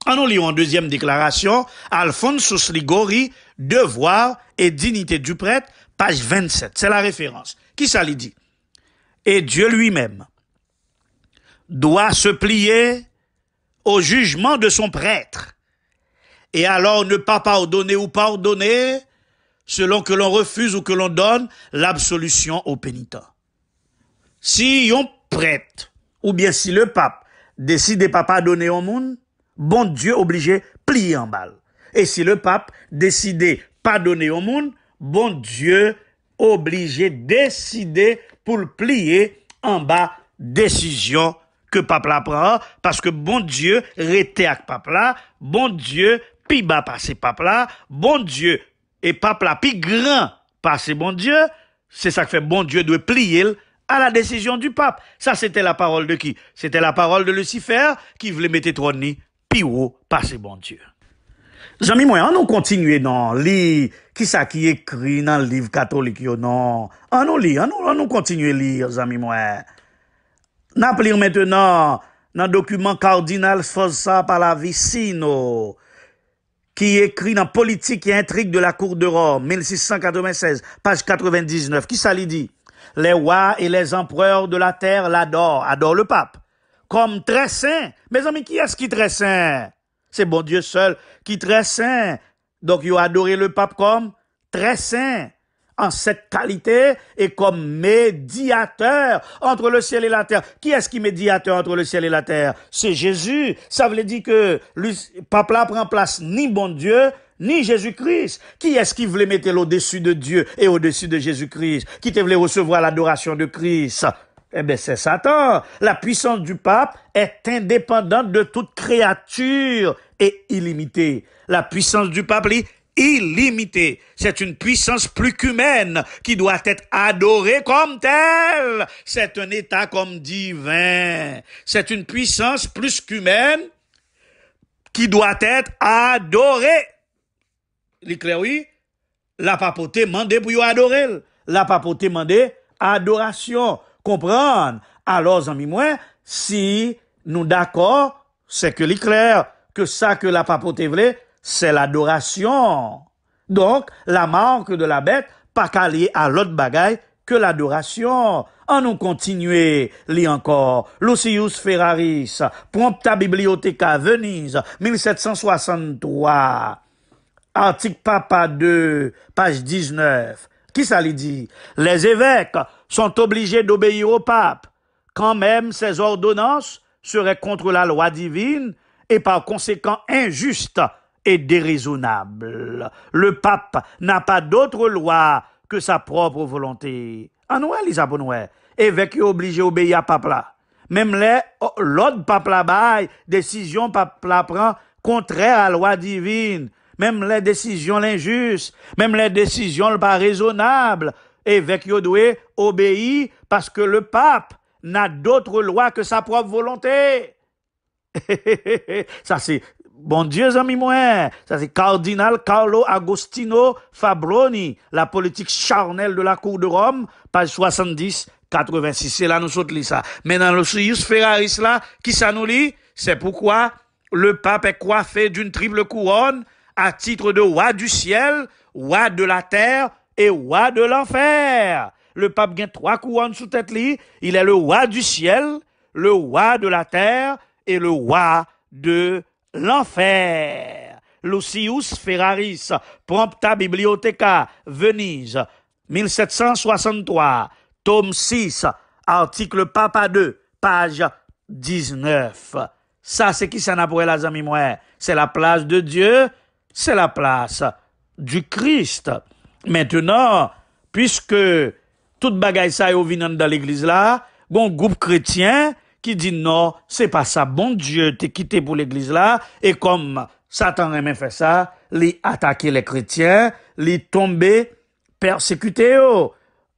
En nous lisons en deuxième déclaration, Alphonsus Ligori, Devoir et dignité du prêtre, page 27. C'est la référence. Qui ça lui dit? Et Dieu lui-même doit se plier au jugement de son prêtre. Et alors ne pas pardonner ou pardonner selon que l'on refuse ou que l'on donne l'absolution au pénitent. Si on prêtre, ou bien si le pape décide de pas pardonner au monde, bon Dieu obligé plier en balle. Et si le pape décide de pardonner au monde, bon Dieu obligé décider pour le plier en bas décision que pape la prend, parce que bon Dieu rete avec pape là, bon Dieu pi bas passer pape là, bon Dieu et pape là pi grand passer bon Dieu, c'est ça que fait bon Dieu doit plier à la décision du pape. Ça c'était la parole de qui? C'était la parole de Lucifer qui voulait mettre trône pi haut passer bon Dieu. Zami moi, on continue dans li qui ça qui écrit dans le livre catholique yo non. On nous continue lire zami moi. N'a lire maintenant dans document cardinal Sforza Pallavicino qui écrit dans Politique et intrigue de la cour de Rome 1696 page 99 qui ça lui dit? Les rois et les empereurs de la terre adorent le pape comme très saint. Mes amis, qui est-ce qui est très saint? C'est bon Dieu seul qui est très saint. Donc, ils ont adoré le pape comme très saint, en cette qualité et comme médiateur entre le ciel et la terre. Qui est-ce qui est médiateur entre le ciel et la terre? C'est Jésus. Ça veut dire que le pape là prend place ni bon Dieu, ni Jésus-Christ. Qui est-ce qui voulait mettre au-dessus de Dieu et au-dessus de Jésus-Christ? Qui te voulait recevoir l'adoration de Christ? Eh bien, c'est Satan. La puissance du pape est indépendante de toute créature et illimitée. La puissance du pape est illimitée. C'est une puissance plus qu'humaine qui doit être adorée comme telle. C'est un état comme divin. C'est une puissance plus qu'humaine qui doit être adorée. L'éclair, oui. La papauté mandé pour y adorer. La papauté mandé adoration. Comprendre. Alors, amis, moi, si nous d'accord, c'est que l'éclair, que ça que la papauté voulait, c'est l'adoration. Donc, la marque de la bête, pas qu'allier à l'autre bagaille que l'adoration. En nous continuer, lit encore, Lucius Ferraris, Prompta Bibliotheca, Venise, 1763, article Papa 2, page 19. Qui ça lui dit? Les évêques sont obligés d'obéir au pape, quand même ces ordonnances seraient contre la loi divine et par conséquent injustes et déraisonnables. Le pape n'a pas d'autre loi que sa propre volonté. En nous, Lisa Bonoué, évêque est obligé d'obéir à pape là. Même l'autre pape là bail, décision pape là prend contraire à la loi divine. Même les décisions l'injustes, même les décisions pas raisonnables, évêque doit obéir parce que le pape n'a d'autre loi que sa propre volonté. Ça c'est bon Dieu, amis moi, ça c'est cardinal Carlo Agostino Fabroni, la politique charnelle de la cour de Rome, page 70, 86. C'est là nous sautons ça. Mais dans le Lucius Ferraris là, qui ça nous lit? C'est pourquoi le pape est coiffé d'une triple couronne à titre de roi du ciel, roi de la terre et roi de l'enfer. Le pape a 3 couronnes sous tête li. Il est le roi du ciel, le roi de la terre et le roi de l'enfer. Lucius Ferraris, Prompta Bibliotheca, Venise, 1763, tome 6, article Papa 2, page 19. Ça, c'est qui ça n'a pour les amis moi? C'est la place de Dieu, c'est la place du Christ. Maintenant, puisque toute bagaille ça est venant dans l'église là, bon groupe chrétien qui dit non, c'est pas ça, bon Dieu t'es quitté pour l'église là, et comme Satan aime faire ça, les attaquer les chrétiens, les tomber, persécuter.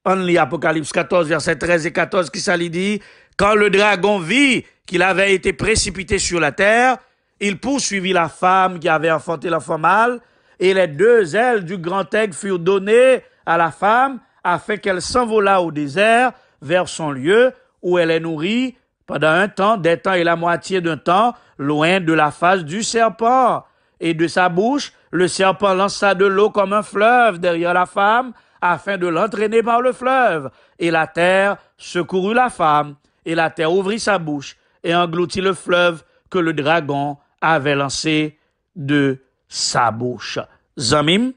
On lit Apocalypse 14, verset 13 et 14, qui ça lui dit, quand le dragon vit qu'il avait été précipité sur la terre, il poursuivit la femme qui avait enfanté l'enfant mâle, et les 2 ailes du grand aigle furent données à la femme, afin qu'elle s'envolât au désert, vers son lieu, où elle est nourrie, pendant un temps, des temps et la moitié d'un temps, loin de la face du serpent. Et de sa bouche, le serpent lança de l'eau comme un fleuve derrière la femme, afin de l'entraîner par le fleuve. Et la terre secourut la femme, et la terre ouvrit sa bouche, et engloutit le fleuve que le dragon avait lancé de sa bouche. Zamim,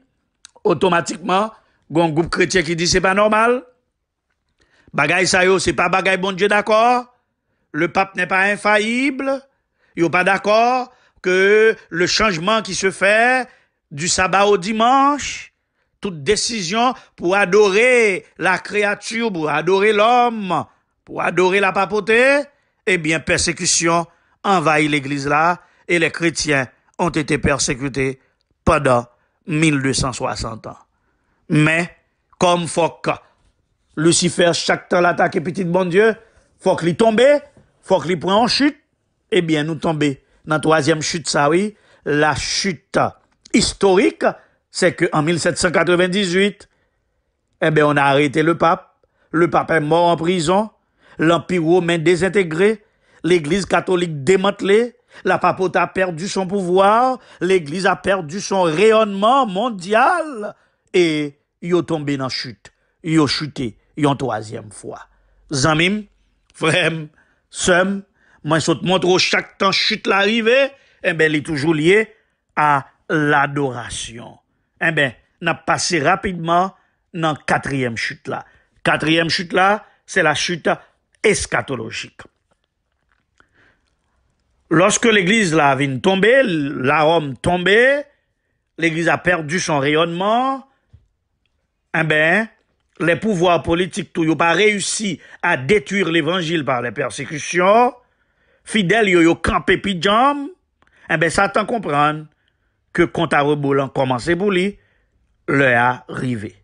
automatiquement, un groupe chrétien qui dit c'est pas normal. Bagay sa yo, c'est pas bagay bon Dieu, d'accord? Le pape n'est pas infaillible. Yo pas d'accord que le changement qui se fait du sabbat au dimanche, toute décision pour adorer la créature, pour adorer l'homme, pour adorer la papauté, eh bien, persécution envahit l'église là, et les chrétiens ont été persécutés pendant 1260 ans. Mais, comme faut que Lucifer, chaque temps l'attaque et petit bon Dieu, faut qu'il tombe, faut qu'il prenne en chute, eh bien, nous tombons dans la 3e chute, ça oui, la chute historique, c'est qu'en 1798, eh bien, on a arrêté le pape est mort en prison, l'Empire romain désintégré, l'Église catholique démantelée, la papauté a perdu son pouvoir, l'Église a perdu son rayonnement mondial, et ils ont tombé dans la chute, ils ont chuté, une 3e fois. Zamim, frère, sœur, moi, je te montre chaque temps chute l'arrivée, eh bien, il est toujours lié à l'adoration. Eh bien, on a passé rapidement dans 4e chute là. 4e chute là, c'est la chute eschatologique. Lorsque l'église là vient tomber, la Rome tombée, l'Église a perdu son rayonnement, eh ben, les pouvoirs politiques n'ont pas réussi à détruire l'évangile par les persécutions, fidèles yo campé pijam, eh ben, Satan comprend que compte à rebours commencé pour lui, le a arrivé.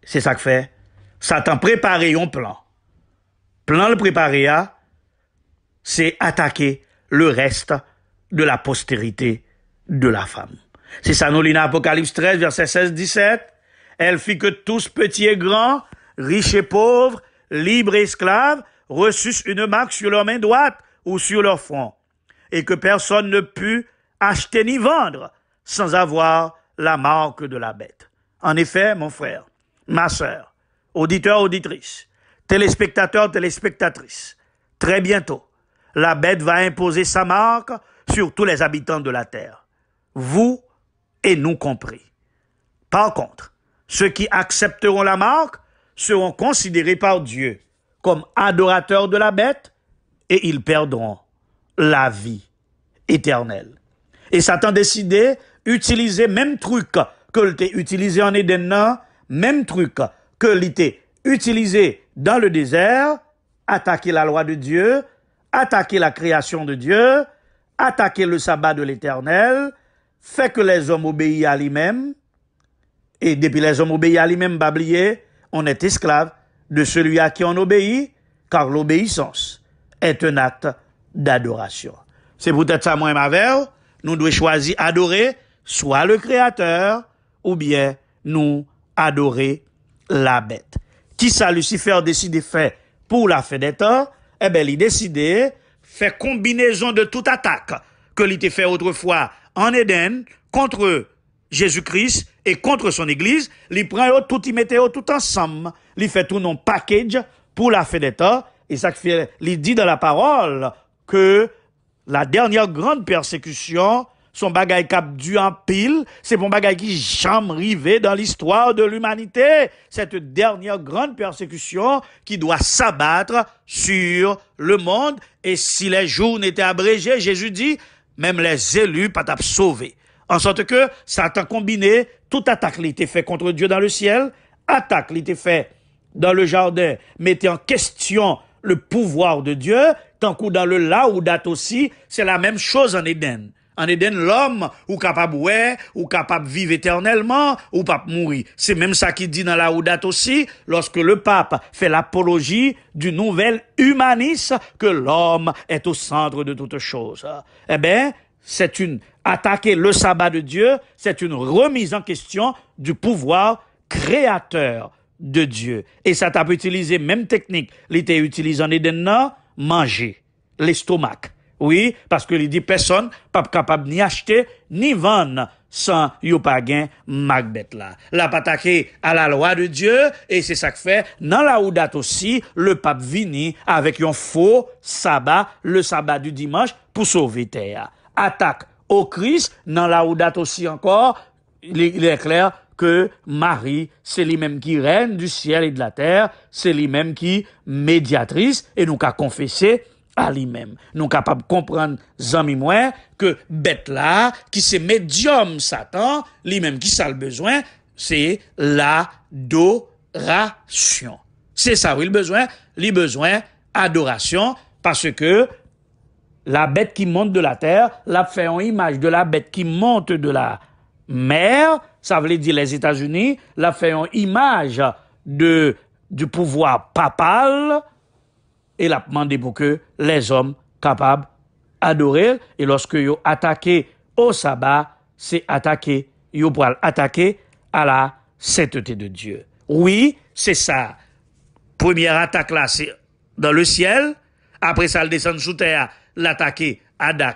C'est ça que fait. Satan préparé un plan. Plan le préparé, c'est attaquer le reste de la postérité de la femme. C'est ça, nous lisons Apocalypse 13, verset 16-17. Elle fit que tous, petits et grands, riches et pauvres, libres et esclaves, reçussent une marque sur leur main droite ou sur leur front, et que personne ne put acheter ni vendre sans avoir la marque de la bête. En effet, mon frère, ma sœur, auditeur, auditrice, téléspectateur, téléspectatrice, très bientôt, la bête va imposer sa marque sur tous les habitants de la terre, vous et nous compris. Par contre, ceux qui accepteront la marque seront considérés par Dieu comme adorateurs de la bête et ils perdront la vie éternelle. Et Satan décidé d'utiliser même truc que l'était utilisé en Éden, même truc que l'était utilisé dans le désert, attaquer la loi de Dieu, attaquer la création de Dieu, attaquer le sabbat de l'Éternel, fait que les hommes obéissent à lui-même, et depuis les hommes obéissent à lui-même, bablier, on est esclave de celui à qui on obéit, car l'obéissance est un acte d'adoration. C'est peut-être ça, moi, ma verre, nous devons choisir adorer soit le Créateur, ou bien nous adorer la bête. Qui ça, Lucifer décide de faire pour la fin des temps? Eh bien, il décide faire combinaison de toute attaque que l'il était fait autrefois en Éden contre Jésus-Christ et contre son Église. Il prend tout, il met tout ensemble. Il fait tout non package pour la fin des temps. Et ça fait, il dit dans la parole que la dernière grande persécution, son bagage cap dû en pile, c'est mon bagage qui jamais arrivé dans l'histoire de l'humanité. Cette dernière grande persécution qui doit s'abattre sur le monde. Et si les jours n'étaient abrégés, Jésus dit, même les élus pas t'ap sauver. En sorte que Satan combiné, toute attaque qui était faite contre Dieu dans le ciel, attaque qui était faite dans le jardin, mettait en question le pouvoir de Dieu, tant que dans le Laoudat aussi, c'est la même chose en Éden. En Éden, l'homme, ou capable ouais, ou capable vivre éternellement, ou pas mourir. C'est même ça qui dit dans la Laoudat aussi, lorsque le pape fait l'apologie du nouvel humanisme, que l'homme est au centre de toute chose. Eh bien, c'est une attaquer le sabbat de Dieu, c'est une remise en question du pouvoir créateur de Dieu. Et ça t'a utilisé même technique, il était utilisé en Éden, manger, l'estomac. Oui, parce que il dit personne pas capable ni acheter ni vendre sans yo pas gain Macbeth là. La pas attaquer à la loi de Dieu et c'est ça que fait dans la Laoudat aussi le pape vini avec un faux sabbat, le sabbat du dimanche pour sauver terre. Attaque au Christ dans la Laoudat aussi encore, il est clair que Marie, c'est lui-même qui règne du ciel et de la terre, c'est lui-même qui médiatrice et nous qu'a confessé à lui-même. Nous capables de comprendre, zami moi, que bête là, qui c'est médium Satan, lui-même qui ça le besoin, c'est l'adoration. C'est ça, oui, le besoin adoration, parce que la bête qui monte de la terre, l'a fait en image de la bête qui monte de la mer, ça veut dire les États-Unis, l'a fait en image du pouvoir papal, et l'a demandé pour que les hommes capables d'adorer. Et lorsque ils attaqué au sabbat, c'est attaquer, ils pour attaquer à la sainteté de Dieu. Oui, c'est ça. Première attaque là, c'est dans le ciel. Après ça, le descend sous terre, l'attaquer Adam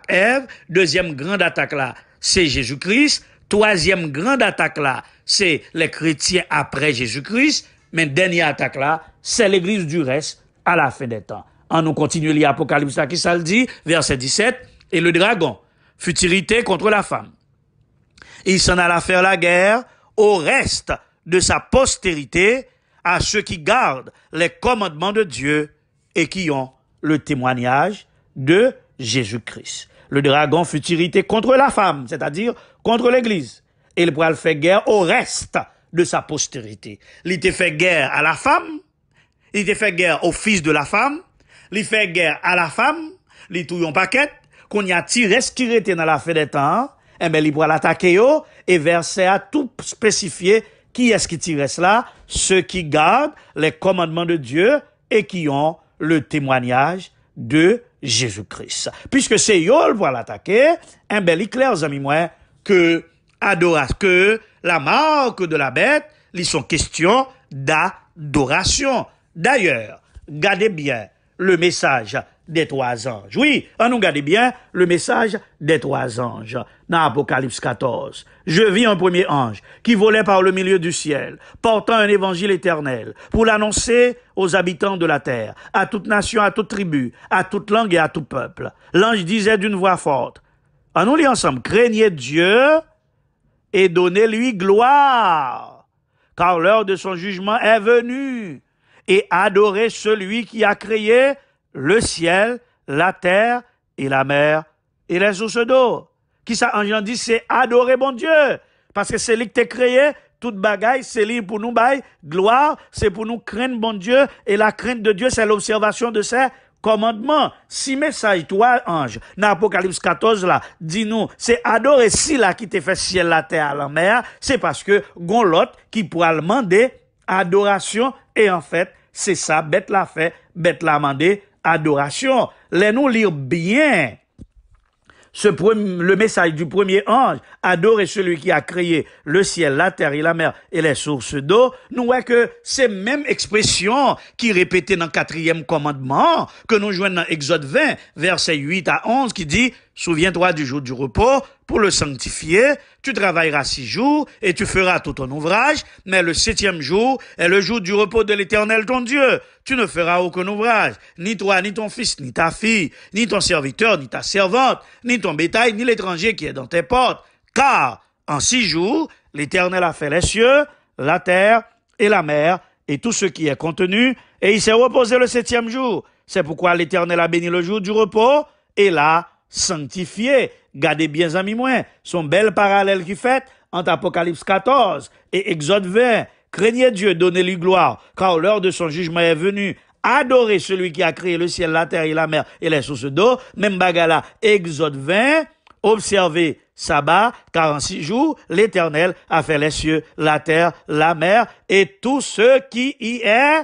et Ève. Deuxième grande attaque là, c'est Jésus-Christ. Troisième grande attaque là, c'est les chrétiens après Jésus-Christ. Mais dernière attaque là, c'est l'église du reste à la fin des temps. En nous continuons l'Apocalypse qui ça le dit, verset 17, et le dragon fut irrité contre la femme. Il s'en alla faire la guerre au reste de sa postérité, à ceux qui gardent les commandements de Dieu et qui ont le témoignage de Jésus-Christ. Le dragon fut irrité contre la femme, c'est-à-dire contre l'Église. Et il pourra faire guerre au reste de sa postérité. Il était fait guerre à la femme, il était fait guerre au fils de la femme, il fait guerre à la femme, il touille un paquet, qu'on y a tiré ce qui était dans la fin des temps, et bien il pourra l'attaquer et verset à tout spécifier qui est-ce qui tire cela, ceux qui gardent les commandements de Dieu et qui ont le témoignage de Jésus-Christ. Puisque c'est eux pour l'attaquer, un bel éclair, amis moi, que la marque de la bête, ils sont question d'adoration. D'ailleurs, gardez bien le message des trois anges. Oui, on nous garde bien le message des trois anges. Dans Apocalypse 14, je vis un premier ange qui volait par le milieu du ciel, portant un évangile éternel, pour l'annoncer aux habitants de la terre, à toute nation, à toute tribu, à toute langue et à tout peuple. L'ange disait d'une voix forte, on nous lit ensemble, craignez Dieu et donnez-lui gloire, car l'heure de son jugement est venue, et adorez celui qui a créé le ciel, la terre et la mer et les sources d'eau. Qui ça, en dit, c'est adorer bon Dieu. Parce que c'est lui qui t'a créé, toute bagaille, c'est lui pour nous bailler gloire, c'est pour nous craindre bon Dieu, et la crainte de Dieu, c'est l'observation de ses commandements. Si message, toi, ange, dans Apocalypse 14, là, dis-nous, c'est adorer si là qui t'a fait ciel, la terre, la mer, c'est parce que gon l'autre qui pourra demander adoration, et en fait, c'est ça, bête la fait, bête la mandé, adoration. Laissez-nous lire bien le message du premier ange, adorer celui qui a créé le ciel, la terre et la mer et les sources d'eau. Nous voyons que c'est même expression qui est répétée dans le 4e commandement, que nous joignons dans Exode 20, versets 8 à 11, qui dit, souviens-toi du jour du repos pour le sanctifier, tu travailleras 6 jours et tu feras tout ton ouvrage, mais le 7e jour est le jour du repos de l'Éternel ton Dieu. Tu ne feras aucun ouvrage, ni toi, ni ton fils, ni ta fille, ni ton serviteur, ni ta servante, ni ton bétail, ni l'étranger qui est dans tes portes. Car en 6 jours, l'Éternel a fait les cieux, la terre et la mer et tout ce qui est contenu, et il s'est reposé le 7e jour. C'est pourquoi l'Éternel a béni le jour du repos et l'a sanctifié. Gardez bien, amis moi, son bel parallèle qui fait entre Apocalypse 14 et Exode 20. Craignez Dieu, donnez-lui gloire, car l'heure de son jugement est venue. Adorez celui qui a créé le ciel, la terre et la mer et les sources d'eau. Même bagala, Exode 20, observez sabbat, car en 6 jours, l'Éternel a fait les cieux, la terre, la mer et tout ce qui y est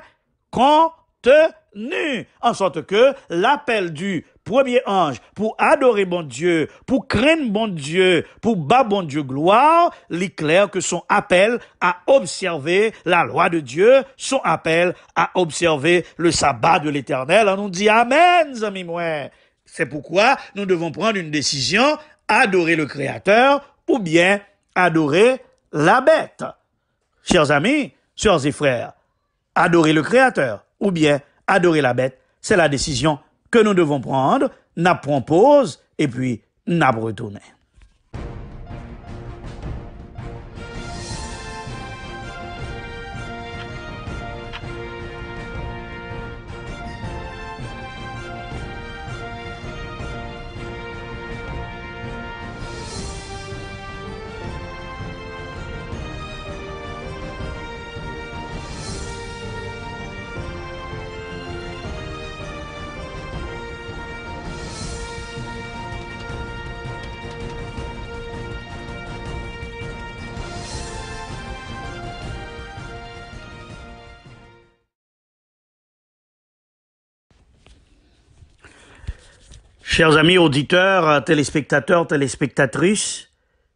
contenu. En sorte que l'appel du premier ange pour adorer bon Dieu, pour craindre bon Dieu, pour battre bon Dieu gloire, l'éclair que son appel à observer la loi de Dieu, son appel à observer le sabbat de l'Éternel. On nous dit Amen, amis moi. C'est pourquoi nous devons prendre une décision, adorer le Créateur ou bien adorer la bête. Chers amis, sœurs et frères, adorer le Créateur ou bien adorer la bête, c'est la décision que nous devons prendre. N'a pris pause et puis n'a retourné. Chers amis auditeurs, téléspectateurs, téléspectatrices,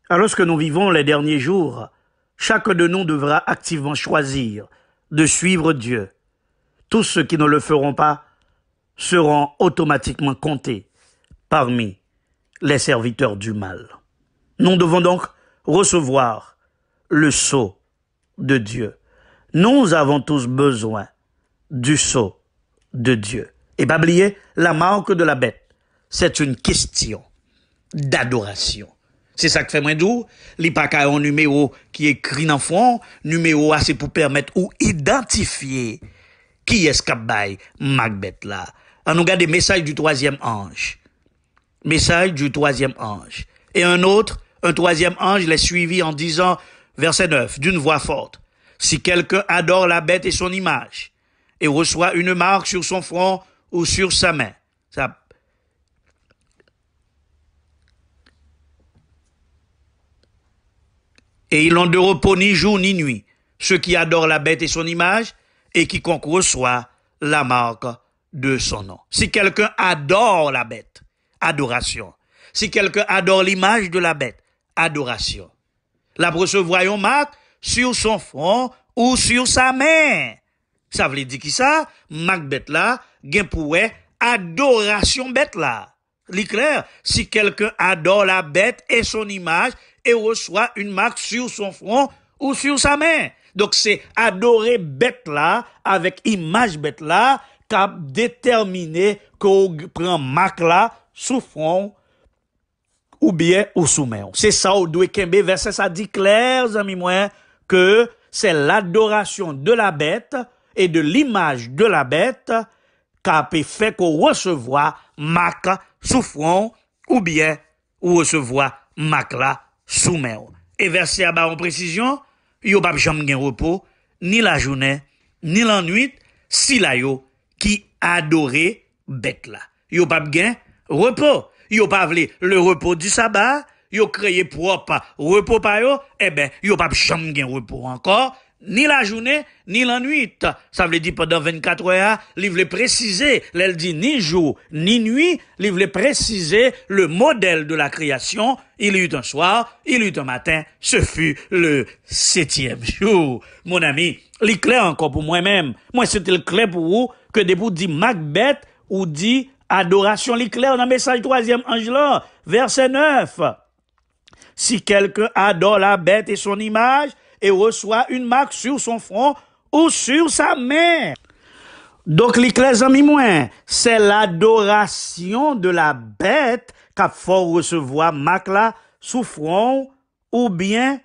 alors que nous vivons les derniers jours, chacun de nous devra activement choisir de suivre Dieu. Tous ceux qui ne le feront pas seront automatiquement comptés parmi les serviteurs du mal. Nous devons donc recevoir le sceau de Dieu. Nous avons tous besoin du sceau de Dieu. Et pas oublier la marque de la bête. C'est une question d'adoration. C'est ça que fait moins doux. Il n'y a pas un numéro qui est écrit dans le fond. Numéro A, c'est pour permettre ou identifier qui est ce qui baille Macbeth là. On nous regarde des messages du 3e ange. message du troisième ange. Et un troisième ange les suivit en disant, verset 9, d'une voix forte, si quelqu'un adore la bête et son image, et reçoit une marque sur son front ou sur sa main, ça, et ils n'ont de repos ni jour ni nuit, ceux qui adorent la bête et son image, et quiconque reçoit la marque de son nom. Si quelqu'un adore la bête, adoration. Si quelqu'un adore l'image de la bête, adoration. La recevoir une marque sur son front ou sur sa main. Ça veut dire qui ça? Marque bête là, gen pour adoration bête là. L'éclair, si quelqu'un adore la bête et son image et reçoit une marque sur son front ou sur sa main. Donc c'est adorer bête là avec image bête là qu'a déterminé qu'on prend marque là sous front ou bien ou sous main. C'est ça ou doit kembe verset ça dit clair amis moi que c'est l'adoration de la bête et de l'image de la bête qu'a fait qu'on recevoir marque sous front ou bien ou recevoir marque là sous main. Et verset à bas en précision, yo pas jamais gen repos ni la journée ni la nuit si la yo qui adorer bête là. Yo pas gen repos. Yo pas vle le repos du sabbat, yo créé propre repos pa yo, eh ben yo pas jamais gen repos encore ni la journée ni la nuit. Ça veut dire pendant 24 heures, il veut préciser, elle dit ni jour ni nuit, il veut préciser le modèle de la création. Il y eut un soir, il y eut un matin, ce fut le 7e jour. Mon ami, il clair encore pour moi-même. Moi, c'était clair pour vous que de vous dit Macbeth ou dit adoration, il clair dans le message troisième ange là, verset 9. Si quelqu'un adore la bête et son image, et reçoit une marque sur son front ou sur sa main. Donc, les amis moins, c'est l'adoration de la bête qu'a faut recevoir marque là sous front ou bien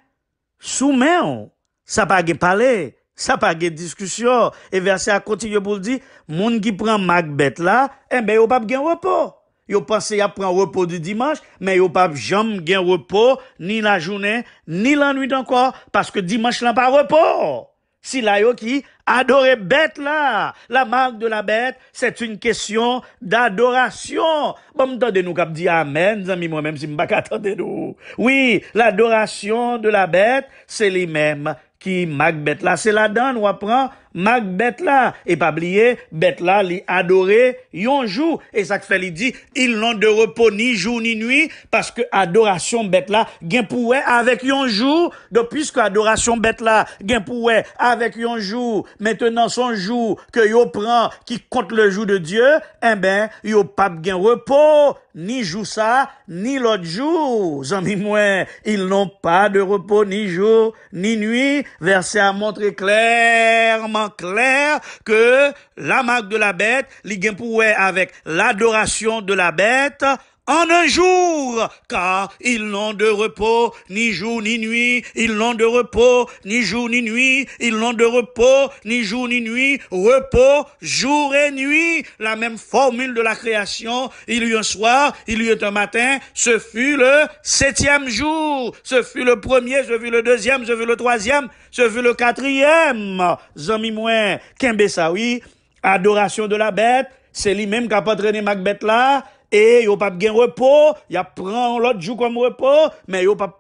sous main. Ça pas de parler, ça pas de discussion. Et verset a continué pour dire, moun qui prend marque bête là, eh ben, yo pas de repos. Yo pense y a prend repos du dimanche, mais yo pas jamais gen repos, ni la journée, ni la nuit encore, parce que dimanche là pas repos. Si la yo qui adore bête là, la marque de la bête, c'est une question d'adoration. Bon, m'tendez nous k'ap di amen, zami moi-même si m'pa attendez nous. Oui, l'adoration de la bête, c'est les mêmes qui Macbeth là, c'est la donne, on apprend Macbeth là, et pas oublier, bête là, li adoré, yon jour, et ça fait li dit, ils n'ont de repos ni jour ni nuit, parce que adoration bête là, gen pouwe avec yon jour, donc puisque adoration bête là, gen pouwe avec yon jour, maintenant son jour, que yo prend, qui compte le jour de Dieu, eh ben, yo pas gen repos, ni jour ça, ni l'autre jour, zami moi, ils n'ont pas de repos ni jour, ni nuit, verset a montré clairement clair que la marque de la bête, li gen pouwe avec l'adoration de la bête, en un jour, car ils n'ont de repos, ni jour ni nuit, ils n'ont de repos, ni jour ni nuit, ils n'ont de repos, ni jour ni nuit, repos, jour et nuit, la même formule de la création, il y eut un soir, il y eut un matin, ce fut le 7e jour, ce fut le premier, ce fut le deuxième, ce fut le troisième, ce fut le 4e, zami moins, kembe sa oui, adoration de la bête, c'est lui-même qui a pas entraîné Macbeth là, et yo pas gen repos, y prend l'autre jour comme repos, mais yo pas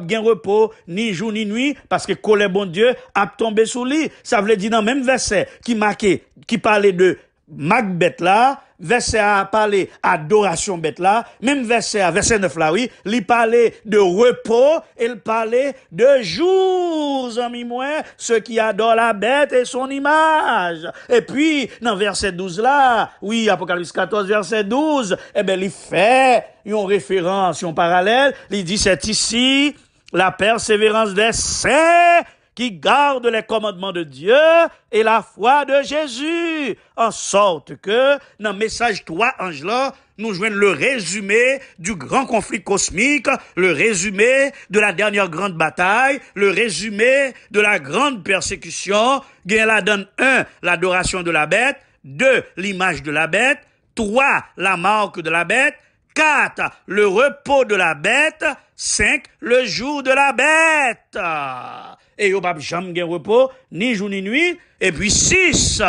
gen repos ni jour ni nuit parce que colère bon Dieu a tombé sous lui. Ça veut dire dans même verset qui parlait de Macbeth là, verset a parlé adoration bête là, même verset 9 là oui, il parlait de repos, il parlait de jours, amis moi, ceux qui adorent la bête et son image. Et puis dans verset 12 là, oui, Apocalypse 14 verset 12, eh ben il fait une référence, une parallèle, il dit c'est ici la persévérance des saints qui garde les commandements de Dieu et la foi de Jésus, en sorte que, dans le message 3 anges là, nous joignons le résumé du grand conflit cosmique, le résumé de la dernière grande bataille, le résumé de la grande persécution, gain la donne 1, l'adoration de la bête, 2, l'image de la bête, 3, la marque de la bête, 4. Le repos de la bête. 5. Le jour de la bête. Et yo pas jamais gen repos, ni jour ni nuit. Et puis 6.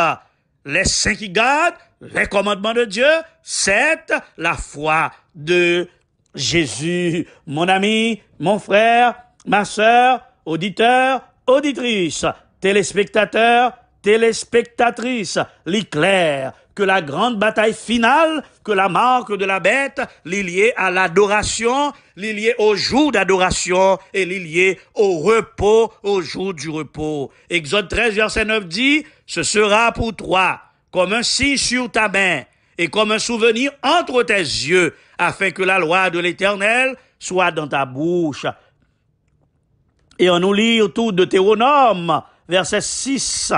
Les saints qui gardent les commandements de Dieu. 7. La foi de Jésus. Mon ami, mon frère, ma sœur, auditeur, auditrice, téléspectateur, téléspectatrice, l'éclair que la grande bataille finale, que la marque de la bête, liée à l'adoration, liée au jour d'adoration et liée au repos, au jour du repos. Exode 13, verset 9 dit, ce sera pour toi comme un signe sur ta main et comme un souvenir entre tes yeux, afin que la loi de l'Éternel soit dans ta bouche. Et on nous lit autour de Deutéronome, versets 6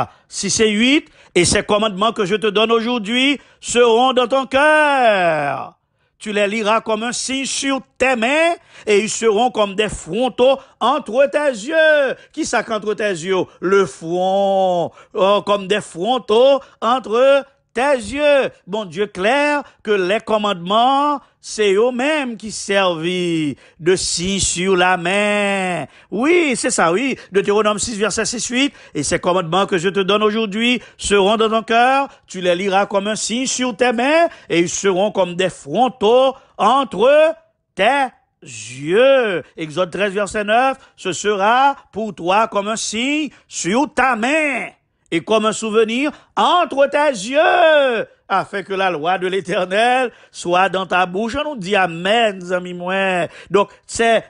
et 8, et ces commandements que je te donne aujourd'hui seront dans ton cœur. Tu les liras comme un signe sur tes mains, et ils seront comme des frontaux entre tes yeux. Qui ça qu'entre tes yeux? Le front, comme des frontaux entre tes yeux. Bon Dieu clair que les commandements, c'est eux-mêmes qui servent de signe sur la main. Oui, c'est ça, oui. Deutéronome 6, verset 6-8. Et ces commandements que je te donne aujourd'hui seront dans ton cœur. Tu les liras comme un signe sur tes mains et ils seront comme des frontaux entre tes yeux. Exode 13, verset 9. Ce sera pour toi comme un signe sur ta main et comme un souvenir entre tes yeux, afin que la loi de l'Éternel soit dans ta bouche. On nous dit amen, amis moi. Donc, c'est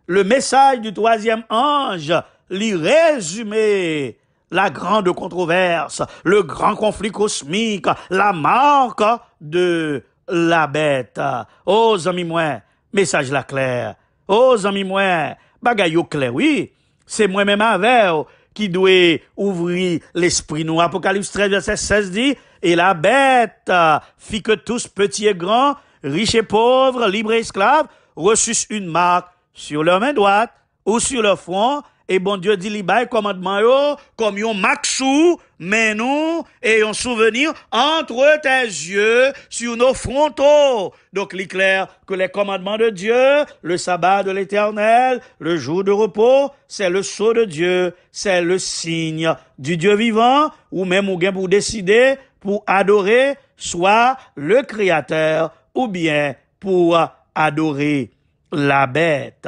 le message du troisième ange, l'y résumer la grande controverse, le grand conflit cosmique, la marque de la bête. Oh, amis moi, message la clair. Oh, amis moi, bagay yo clair, oui. C'est moi-même avec qui doit ouvrir l'esprit nous. Apocalypse 13, verset 16 dit, et la bête fit que tous, petits et grands, riches et pauvres, libres et esclaves, reçussent une marque sur leur main droite ou sur leur front, et bon Dieu dit, li bay commandement yo, comme yon marque sous, mais nous, et un souvenir entre tes yeux, sur nos frontaux. Donc, il est clair que les commandements de Dieu, le sabbat de l'Éternel, le jour de repos, c'est le sceau de Dieu, c'est le signe du Dieu vivant, ou même ou bien pour décider, pour adorer, soit le Créateur, ou bien pour adorer la bête.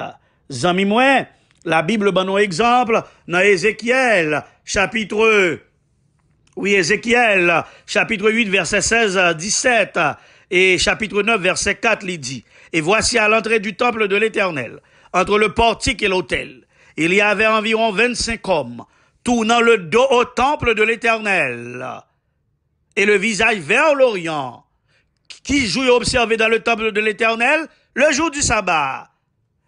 Zami moi, la Bible ban nous exemple dans Ézéchiel, chapitre 8, verset 16 à 17, et chapitre 9, verset 4, il dit, et voici à l'entrée du temple de l'Éternel, entre le portique et l'autel, il y avait environ 25 hommes, tournant le dos au temple de l'Éternel, et le visage vers l'Orient, qui jouait observé dans le temple de l'Éternel le jour du sabbat,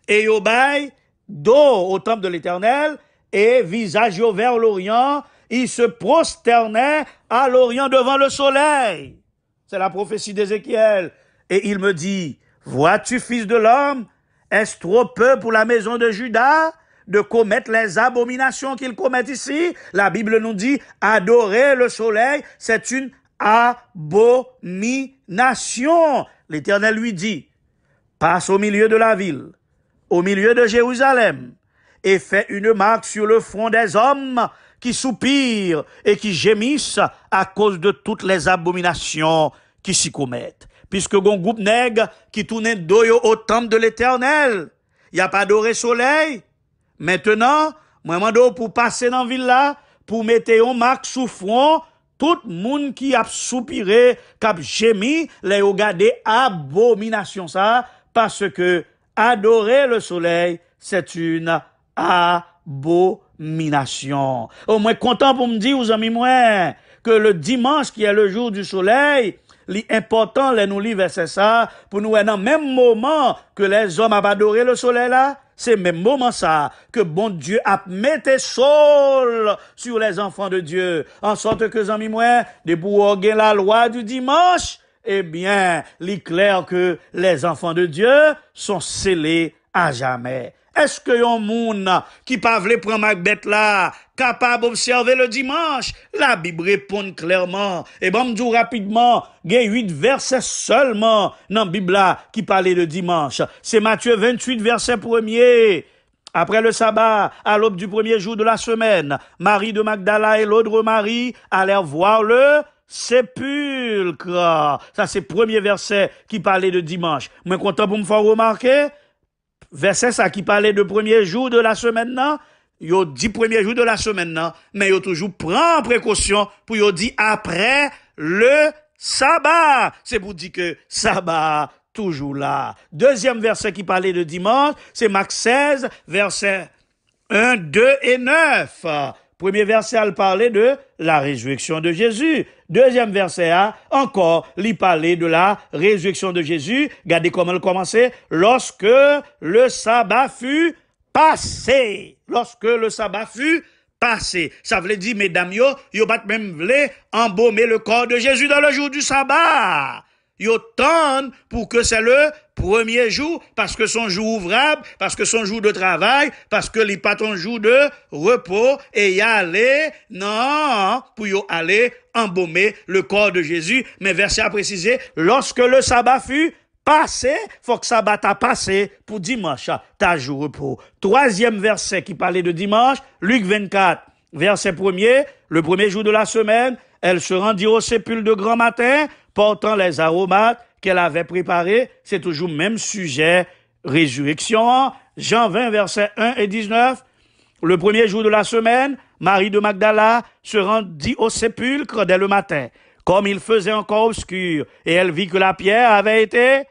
et obéi dos au temple de l'Éternel, et visage vers l'Orient, il se prosternait à l'Orient devant le soleil. C'est la prophétie d'Ézéchiel. Et il me dit, vois-tu, fils de l'homme, est-ce trop peu pour la maison de Juda de commettre les abominations qu'ils commettent ici? La Bible nous dit, adorer le soleil, c'est une abomination. L'Éternel lui dit, passe au milieu de la ville, au milieu de Jérusalem, et fait une marque sur le front des hommes qui soupirent et qui gémissent à cause de toutes les abominations qui s'y commettent. Puisque gon groupe nègre qui tourne dos au temple de l'Éternel, il n'y a pas adoré soleil. Maintenant, moi mando pour passer dans la ville là, pour mettre une marque sous front, tout le monde qui a soupiré, qui a gémi, les regarder abomination ça, parce que adorer le soleil, c'est une abomination. Au moins content pour me dire, aux amis moi, que le dimanche qui est le jour du soleil, l'important, les nous livres, c'est ça, pour nous, dans le même moment que les hommes ont adoré le soleil là, c'est même moment ça, que bon Dieu a mis sol sur les enfants de Dieu, en sorte que, amis moi, de pour la loi du dimanche, eh bien, il est clair que les enfants de Dieu sont scellés à jamais. Est-ce que yon moun qui pa vle prendre Macbeth là, capable d'observer le dimanche? La Bible répond clairement. Et bon, m'dou rapidement, il y a 8 versets seulement dans la Bible là qui parlait de dimanche. C'est Matthieu 28, verset 1er. Après le sabbat, à l'aube du premier jour de la semaine, Marie de Magdala et l'autre Marie allèrent voir le sépulcre. Ça, c'est le premier verset qui parlait de dimanche. Moi, content pour me faire remarquer, verset ça qui parlait de premier jour de la semaine, non? Yo dit premier jour de la semaine, non? Mais yo toujours prend précaution pour yo dit après le sabbat. C'est pour dire que sabbat, toujours là. Deuxième verset qui parlait de dimanche, c'est Marc 16, versets 1, 2 et 9. Premier verset, elle parlait de la résurrection de Jésus. Deuxième verset, encore, il parlait de la résurrection de Jésus. Regardez comment elle commençait. Lorsque le sabbat fut passé. Lorsque le sabbat fut passé. Ça veut dire, mesdames, yo bat même vle embaumer le corps de Jésus dans le jour du sabbat. Yo tente pour que c'est le premier jour, parce que son jour ouvrable, parce que son jour de travail, parce que il pas ton jour de repos, et y aller, non, pour y aller embaumer le corps de Jésus. Mais verset a précisé, lorsque le sabbat fut passé, faut que sabbat a passé pour dimanche, ta jour repos. Troisième verset qui parlait de dimanche, Luc 24, verset 1er, le premier jour de la semaine, elle se rendit au sépulcre de grand matin, portant les aromates qu'elle avait préparés. C'est toujours le même sujet, résurrection. Jean 20, versets 1 et 19. Le premier jour de la semaine, Marie de Magdala se rendit au sépulcre dès le matin, comme il faisait encore obscur, et elle vit que la pierre avait été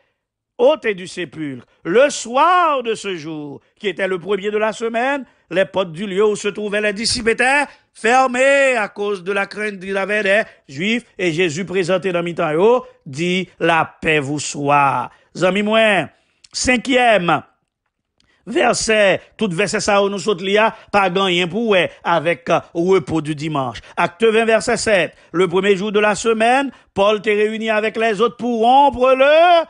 ôtée du sépulcre. Le soir de ce jour, qui était le premier de la semaine, les portes du lieu où se trouvaient les disciples étaient fermées à cause de la crainte qu'il avait des Juifs, et Jésus présenté dans mi-temps, dit, la paix vous soit. Zami moi, cinquième verset, tout verset ça où nous saute là, pas gagné pour avec repos du dimanche. Acte 20, verset 7, le premier jour de la semaine, Paul t'est réuni avec les autres pour rompre le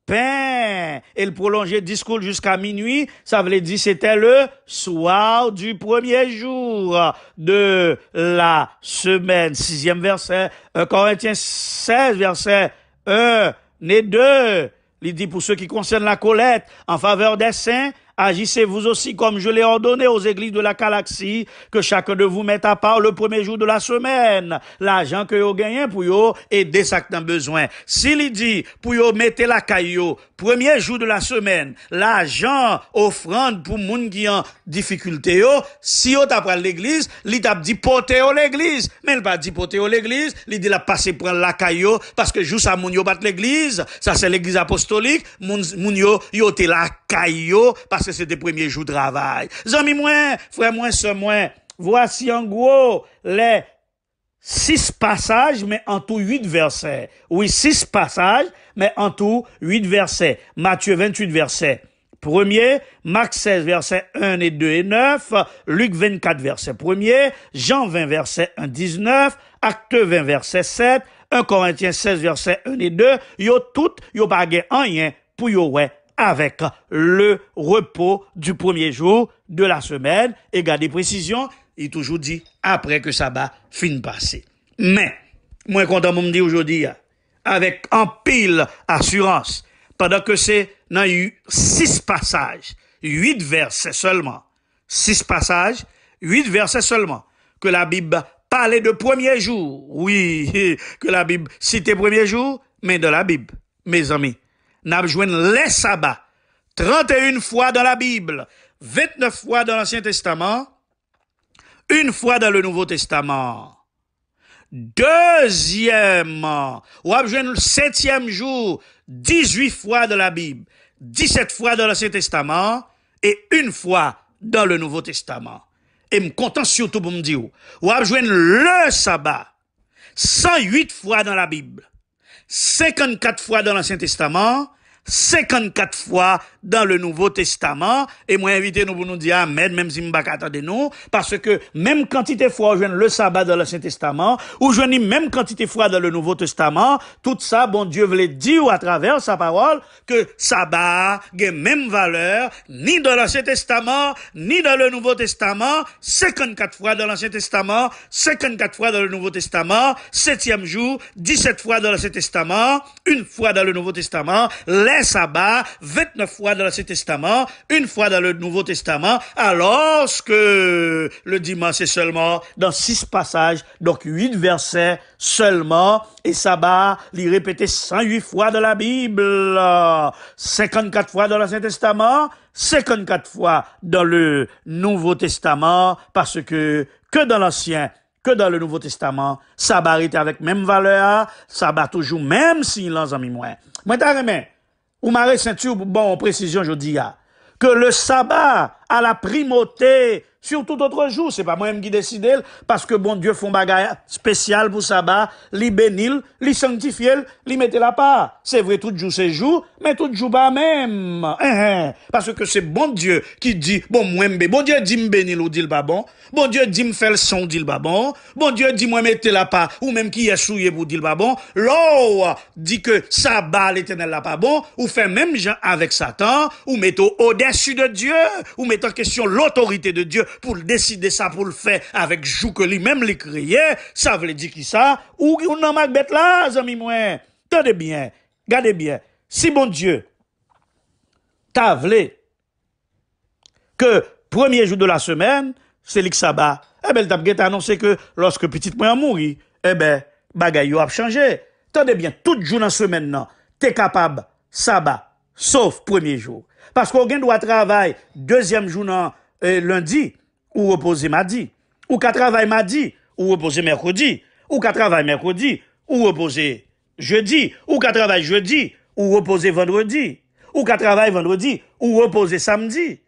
pain. Et le prolongé discours jusqu'à minuit, ça veut dire c'était le soir du premier jour de la semaine. Sixième verset, 1 Corinthiens 16, verset 1 et 2. Il dit pour ceux qui concernent la collecte en faveur des saints, agissez vous aussi comme je l'ai ordonné aux églises de la galaxie, que chacun de vous mette à part le premier jour de la semaine, l'argent que vous gagnez pour vous aider ça qui a besoin. S'il dit pour vous mettre la caillou, premier jour de la semaine, l'argent offrande pour moun qui en difficulté yo, si vous t'a pris l'église, il t'a dit porter à l'église, mais il pas dit porter à l'église, il dit la passer prendre la caillou parce que jour ça moun yo bat l'église, ça c'est l'église apostolique, moun yo te la caillou parce que c'était le premier jour de travail. Zami moi, frère moi, sœur moi, voici en gros les 6 passages, mais en tout 8 versets. Oui, 6 passages, mais en tout 8 versets. Matthieu 28, verset 1er, Marc 16, verset 1 et 2 et 9, Luc 24, verset 1er, Jean 20, verset 1, 19, Acte 20, verset 7, 1 Corinthiens 16, verset 1 et 2, yo tout, yo bagay en rien pour yo avec le repos du premier jour de la semaine. Et gardez précision, il toujours dit après que sabbat fin passé. Mais, moi content de me dire aujourd'hui, avec en pile assurance, pendant que c'est dans 6 passages, 8 versets seulement, 6 passages, 8 versets seulement, que la Bible parlait de premier jour. Oui, que la Bible citait premier jour, mais dans la Bible, mes amis, n'a besoin les sabbats 31 fois dans la Bible, 29 fois dans l'Ancien Testament, une fois dans le Nouveau Testament. Deuxièmement, on a besoin le 7e jour, 18 fois dans la Bible, 17 fois dans l'Ancien Testament et une fois dans le Nouveau Testament. Et me content surtout pour me dire, on a besoin le sabbat 108 fois dans la Bible, 54 fois dans l'Ancien Testament, 54 fois dans le Nouveau Testament. Et moi, invité nous pour nous dire Amen, même si nous ne attendons nous, parce que même quantité de fois, je le sabbat dans l'Ancien Testament, ou je dis même quantité de fois dans le Nouveau Testament, tout ça, bon Dieu voulait dire à travers sa parole, que sabbat a même valeur, ni dans l'Ancien Testament, ni dans le Nouveau Testament, 54 fois dans l'Ancien Testament, 54 fois dans le Nouveau Testament, 7e jour, 17 fois dans l'Ancien Testament, une fois dans le Nouveau Testament, les sabbats, 29 fois dans l'Ancien Testament, une fois dans le Nouveau Testament, alors que le dimanche est seulement dans 6 passages, donc 8 versets seulement, et sabbat, l'y répété 108 fois dans la Bible, 54 fois dans l'Ancien Testament, 54 fois dans le Nouveau Testament, parce que dans l'Ancien, que dans le Nouveau Testament, sabbat était avec même valeur, sabbat toujours même si l'an ami moins. Moi, t'as remis, ou maré ceinture, bon, précision, je dis, que le sabbat a la primauté sur tout autre jour. C'est pas moi-même qui décide, parce que bon Dieu font bagaille spécial pour sabbat, li bénil, li sanctifié, li mette la part. C'est vrai, tout jour c'est jour, mais tout jour pas même. Parce que c'est bon Dieu qui dit, bon, moi, bon Dieu dit m'bénil ou dit le pas bon. Bon Dieu dit me faire le son, dit le pas bon. Bon Dieu dit moi mette la part, ou même qui est souillé pour dire le pas bon. L'eau dit que sabbat l'éternel la pas bon, ou fait même gens avec Satan, ou mettez au-dessus de Dieu, ou mettez en question l'autorité de Dieu pour le décider ça, pour le faire avec joue que lui-même les crier, ça veut dire qui ça? Ou non Macbeth là, amis moi. Tenez bien, gardez bien. Si bon Dieu t'a voulu que premier jour de la semaine, c'est le sabbat, eh ben t'as annoncé que lorsque petite moi a mouru, eh ben bagay yo a changé. Tenez bien, tout jour dans la semaine non, t'es capable sabbat sauf premier jour. Parce qu'on doit travailler deuxième jour lundi ou reposer mardi, ou qu'à travailler mardi ou reposer mercredi, ou qu'à travailler mercredi ou reposer jeudi, ou qu'à travailler jeudi ou reposer vendredi, ou qu'à travailler vendredi ou reposer samedi.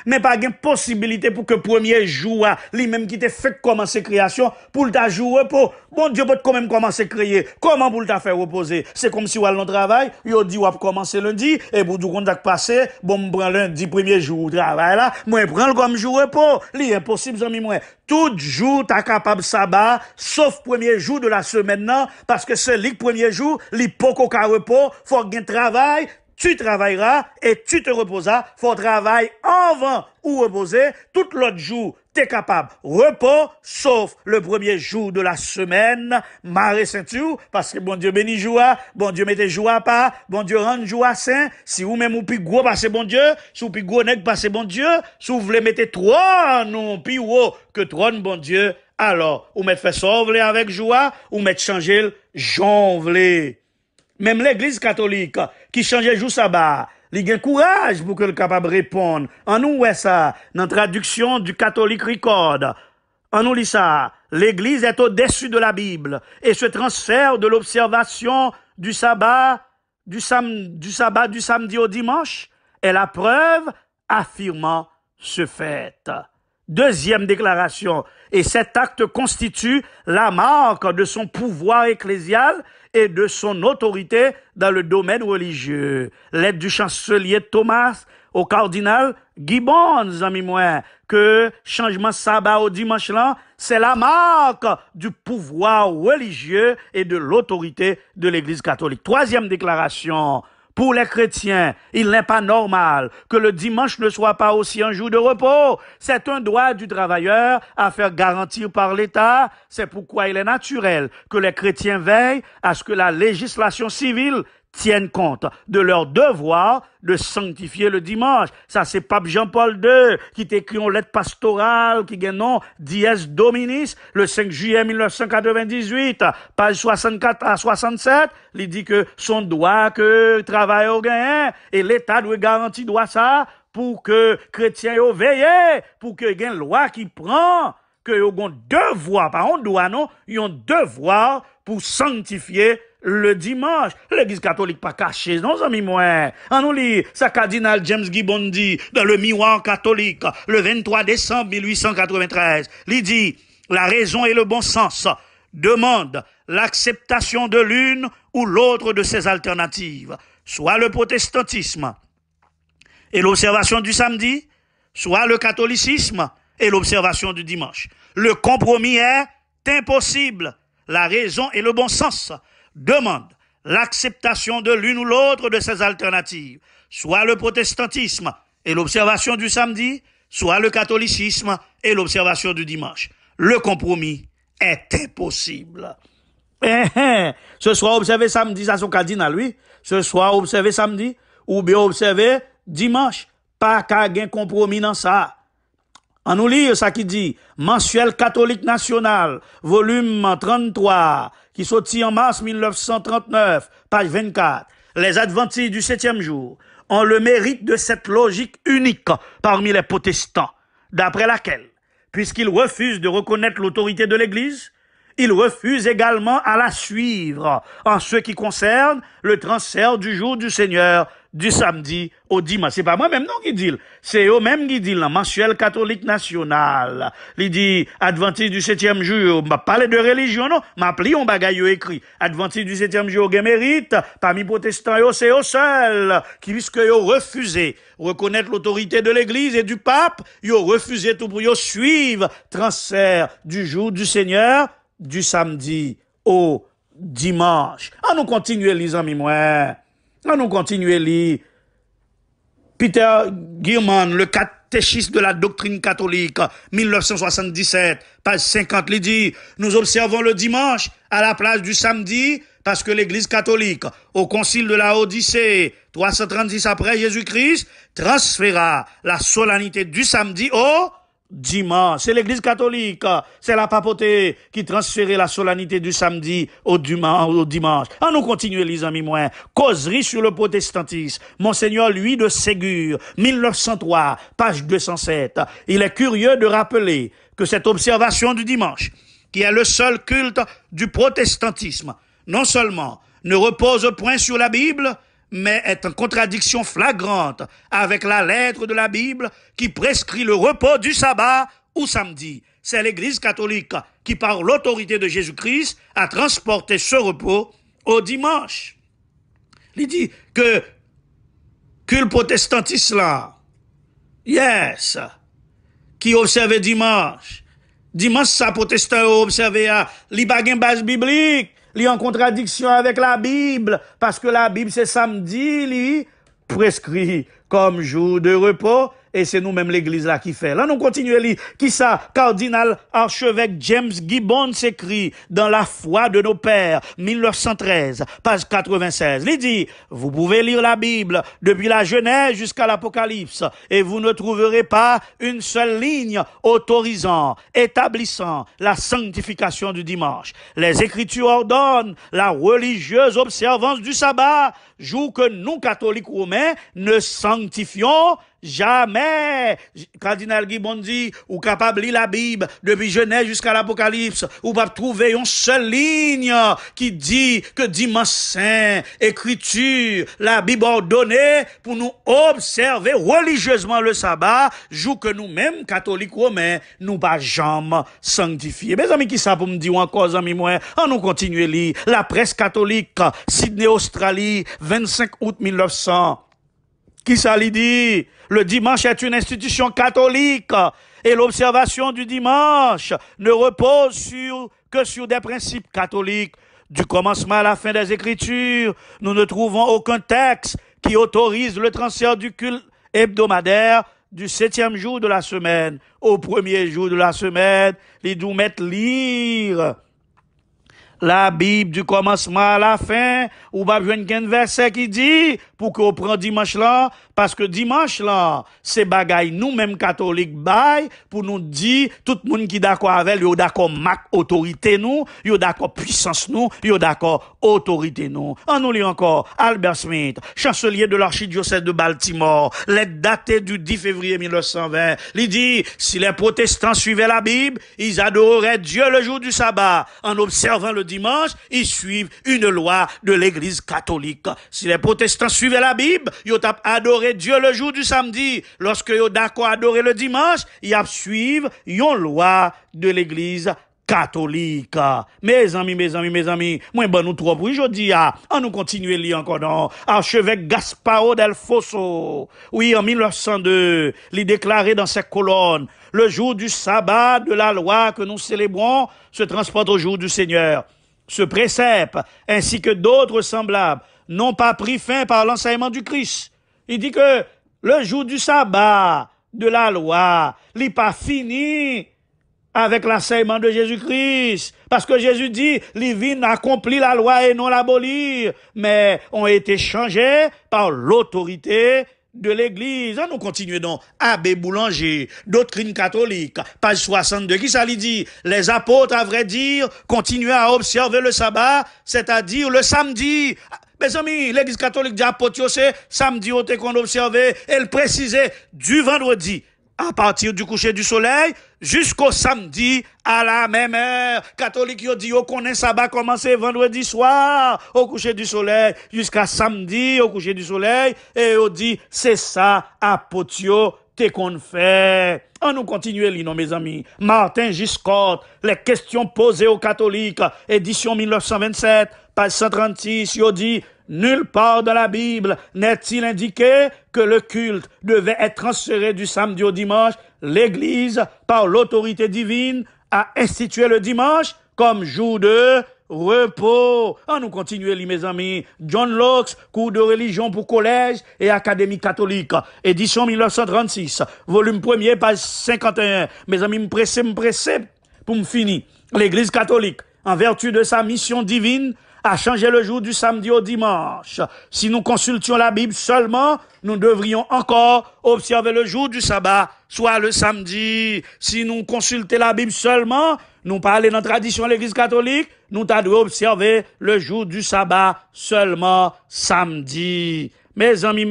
Mais pas de possibilité pour que premier jour, lui-même qui te fait commencer création, pour ta jour repos. Bon Dieu peut quand même commencer créer. Comment pour ta faire reposer? C'est comme si on allait au travail, il dit on va commencer lundi, et pour tout contact passé, bon, me prend lundi, premier jour de travail là, moi, prends le comme jour repos. C'est impossible, ami, moi. Tout jour, t'as capable sabbat, sauf premier jour de la semaine, non, parce que c'est le premier jour, les poko ka repos, faut qu'il travail, tu travailleras et tu te reposeras. Faut travailler avant ou reposer. Tout l'autre jour, t'es capable. Repos, sauf le premier jour de la semaine. Marée ceinture, parce que bon Dieu bénit joie, bon Dieu mettez joie pas, bon Dieu rend joie saint. Si vous même ou plus gros passez bon Dieu, si vous plus gros nèg passez bon Dieu, si vous voulez mettre trois non plus haut que trône bon Dieu, alors, ou mettez fait sauver avec joie, ou mettez changer le jonvler. Même l'église catholique, qui changeait jour sabbat, il a courage pour que le capable répondre. En nous, ouais, ça, dans la traduction du catholique record. En nous, lit ça. L'église est au-dessus de la Bible. Et ce transfert de l'observation du sabbat, du samedi au dimanche, est la preuve affirmant ce fait. Deuxième déclaration. Et cet acte constitue la marque de son pouvoir ecclésial et de son autorité dans le domaine religieux. Lettre du chancelier Thomas au cardinal Gibbons, amis moi, que changement sabbat au dimanche là, c'est la marque du pouvoir religieux et de l'autorité de l'Église catholique. Troisième déclaration. Pour les chrétiens, il n'est pas normal que le dimanche ne soit pas aussi un jour de repos. C'est un droit du travailleur à faire garantir par l'État. C'est pourquoi il est naturel que les chrétiens veillent à ce que la législation civile tienne compte de leur devoir de sanctifier le dimanche. Ça, c'est Pape Jean-Paul II qui t'écrit une lettre pastorale qui gagne nom Dies Dominis le 5 juillet 1998, page 64 à 67. Il dit que son droit que travailleur gagne et l'État doit garantir droit ça pour que chrétiens yo veillent, pour que y ait une loi qui prend que yo ont devoir, pas on doit non, ils ont devoir pour sanctifier le dimanche. L'église catholique pas cachée, non, amis, moi. On nous lit, ça cardinal James Gibbon dit, dans le miroir catholique, le 23 décembre 1893. Il dit, la raison et le bon sens demandent l'acceptation de l'une ou l'autre de ces alternatives. soit le protestantisme et l'observation du samedi, soit le catholicisme et l'observation du dimanche. Le compromis est impossible. La raison et le bon sens demandent l'acceptation de l'une ou l'autre de ces alternatives, soit le protestantisme et l'observation du samedi, soit le catholicisme et l'observation du dimanche. Le compromis est impossible. Ce soir, observer samedi, ça son cardinal, oui. Ce soir, observer samedi, ou bien observer dimanche. Pas qu'à un compromis dans ça. On nous lit ça qui dit, Mensuel catholique national, volume 33, qui sortit en mars 1939, page 24. Les adventistes du 7e jour ont le mérite de cette logique unique parmi les protestants, d'après laquelle, puisqu'ils refusent de reconnaître l'autorité de l'Église, ils refusent également à la suivre en ce qui concerne le transfert du jour du Seigneur du samedi au dimanche. C'est pas moi-même non qui dit, c'est eux-mêmes qui disent, Mensuel catholique national. Il dit, Adventiste du 7e jour, m'a parlé de religion, non, m'a appelé un bagay écrit. Adventiste du 7e jour, gen mérite, parmi protestants, c'est eux seuls, qui puisque ils ont refusé reconnaître l'autorité de l'Église et du pape, ils ont refusé tout pour ils suivre transfert du jour du Seigneur du samedi au dimanche. On nous continue, les amis, moi. On nous continue, lire. Peter Gierman, le catéchisme de la doctrine catholique, 1977, page 50, il dit, nous observons le dimanche à la place du samedi parce que l'Église catholique, au concile de la Odyssée, 336 après Jésus-Christ, transféra la solennité du samedi au dimanche. C'est l'Église catholique, c'est la papauté qui transférait la solennité du samedi au dimanche. On nous continue, les amis, moi. Causerie sur le protestantisme. Monseigneur Louis de Ségur, 1903, page 207. Il est curieux de rappeler que cette observation du dimanche, qui est le seul culte du protestantisme, non seulement ne repose point sur la Bible, mais est en contradiction flagrante avec la lettre de la Bible qui prescrit le repos du sabbat ou samedi. C'est l'Église catholique qui, par l'autorité de Jésus-Christ, a transporté ce repos au dimanche. Il dit que le protestantisme là, yes, qui observe dimanche. Dimanche, ça protestant observé à l'ibaguen base biblique. Il est en contradiction avec la Bible, parce que la Bible, c'est samedi, il prescrit comme jour de repos, et c'est nous-mêmes l'Église là qui fait. Là, nous continuons à lire. Qui ça? Cardinal archevêque James Gibbon s'écrit dans La foi de nos pères, 1913, page 96. Il dit, vous pouvez lire la Bible depuis la Genèse jusqu'à l'Apocalypse, et vous ne trouverez pas une seule ligne autorisant, établissant la sanctification du dimanche. Les Écritures ordonnent la religieuse observance du sabbat, jour que nous, catholiques romains, ne sanctifions jamais. Cardinal Gibbon dit, ou capable de lire la Bible depuis Genèse jusqu'à l'Apocalypse, ou pas trouver une seule ligne qui dit que dimanche saint, écriture, la Bible ordonnée pour nous observer religieusement le sabbat, jour que nous-mêmes, catholiques romains, nous pas jamais sanctifiés. Mes amis, qui ça pour me dire encore, amis, moi, on nous continue à lire la presse catholique, Sydney, Australie, 25 août 1900. Qui ça lui dit? Le dimanche est une institution catholique et l'observation du dimanche ne repose que sur des principes catholiques. Du commencement à la fin des Écritures, nous ne trouvons aucun texte qui autorise le transfert du culte hebdomadaire du 7e jour de la semaine au 1er jour de la semaine. Les nous mettent lire la Bible du commencement à la fin, ou pas besoin d'un verset qui dit, pour qu'on prenne dimanche là, parce que dimanche là, c'est bagaille nous-mêmes catholiques bail, pour nous dire, tout le monde qui d'accord avec, yo d'accord marque autorité nous, yo d'accord puissance nous, yo d'accord autorité nous. On nous lit encore, Albert Smith, chancelier de l'archidiocèse de Baltimore, lettre datée du 10 février 1920, il dit, si les protestants suivaient la Bible, ils adoreraient Dieu le jour du sabbat, en observant le dimanche, ils suivent une loi de l'Église catholique. Si les protestants suivaient la Bible, ils ont adoré Dieu le jour du samedi. Lorsque ils ont d'accord adorer le dimanche, ils suivent une loi de l'Église catholique. Mes amis, moi, bon, nous trop, oui, je dis, on nous continue à lire encore, non. Archevêque Gasparo del Fosso, oui, en 1902, il déclaré dans ses colonnes, le jour du sabbat de la loi que nous célébrons se transporte au jour du Seigneur. Ce précepte, ainsi que d'autres semblables, n'ont pas pris fin par l'enseignement du Christ. Il dit que le jour du sabbat de la loi, il n'est pas fini avec l'enseignement de Jésus-Christ. Parce que Jésus dit, les vignes accomplissent la loi et non l'abolir, mais ont été changés par l'autorité de l'Église. Nous continuons donc. Abbé Boulanger, doctrine catholique, page 62, qui ça lui dit? Les apôtres, à vrai dire, continuaient à observer le sabbat, c'est-à-dire le samedi. Mes amis, l'Église catholique dit apôtres, c'est samedi qu'on observait, elle précisait du vendredi à partir du coucher du soleil jusqu'au samedi à la même heure. Catholique yo dit yo connaît sabbat commencer vendredi soir au coucher du soleil jusqu'à samedi au coucher du soleil et yo dit c'est ça apotio te qu'on fait. On nous continue lire mes amis. Martin Giscard, les questions posées aux catholiques, édition 1927, page 136, yo dit nulle part dans la Bible n'est-il indiqué que le culte devait être transféré du samedi au dimanche. L'Église, par l'autorité divine, a institué le dimanche comme jour de repos. On nous continue, mes amis. John Locke, cours de religion pour collège et académie catholique, édition 1936, volume 1er, page 51. Mes amis, me pressez pour me finir. L'Église catholique, en vertu de sa mission divine, a changé le jour du samedi au dimanche. Si nous consultions la Bible seulement, nous devrions encore observer le jour du sabbat, soit le samedi. Si nous consultions la Bible seulement, nous parlons dans la tradition de l'Église catholique, nous devons observer le jour du sabbat seulement samedi. Mes amis,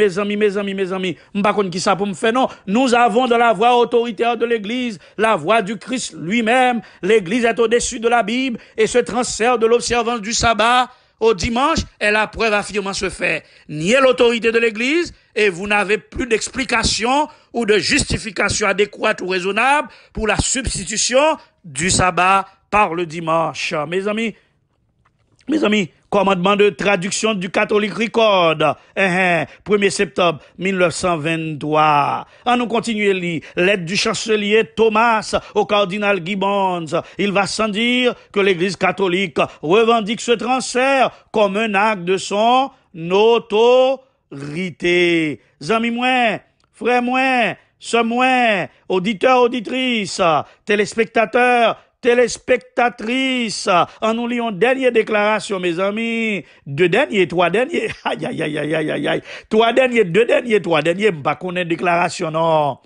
m'pas konn qui ça pour me faire, non. Nous avons dans la voie autoritaire de l'Église, la voie du Christ lui-même. L'Église est au-dessus de la Bible et ce transfert de l'observance du sabbat au dimanche est la preuve affirmant ce fait. Niez l'autorité de l'Église et vous n'avez plus d'explication ou de justification adéquate ou raisonnable pour la substitution du sabbat par le dimanche. Mes amis, commandement de traduction du catholique record, 1er septembre 1923. On nous continue à lire. Lettre du chancelier Thomas au cardinal Gibbons. Il va sans dire que l'Église catholique revendique ce transfert comme un acte de son autorité. Amis moi, frères moi, sœurs moi, auditeurs, auditrices, téléspectateurs, téléspectatrices, en nous lisons dernière déclaration, mes amis, trois derniers, trois derniers, pas qu'on ait déclaration, non.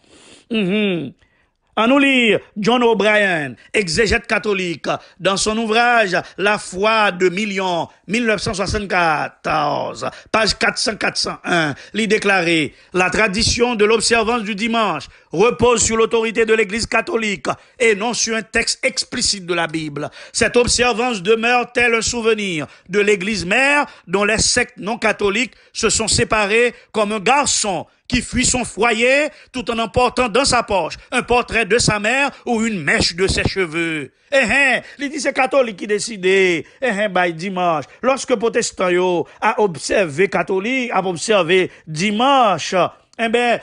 En nous lire John O'Brien, exégète catholique, dans son ouvrage La foi de millions, 1974, page 400-401, il déclaré « La tradition de l'observance du dimanche repose sur l'autorité de l'Église catholique et non sur un texte explicite de la Bible. Cette observance demeure tel un souvenir de l'Église mère dont les sectes non catholiques se sont séparés comme un garçon qui fuit son foyer tout en emportant dans sa poche un portrait de sa mère ou une mèche de ses cheveux. Il dit c'est catholique qui décide. Dimanche. Lorsque protestant yo a observé catholique, a observé dimanche,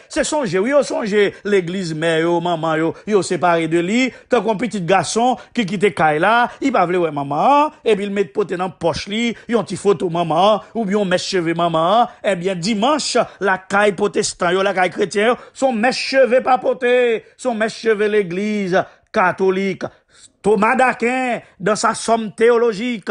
c'est songé, oui, songé, l'église mère, yo, maman, yo séparé de lui, tant qu'un petit garçon qui quitte Kaila, il va vle ouais maman, et puis il met pote dans poche li, yon ti photo maman, ou bien mèche cheveux maman, dimanche, la caille protestant, yo, la caille chrétien, son mèche cheveux pas poté, son mèche cheveux l'église catholique. Thomas d'Aquin, dans sa somme théologique,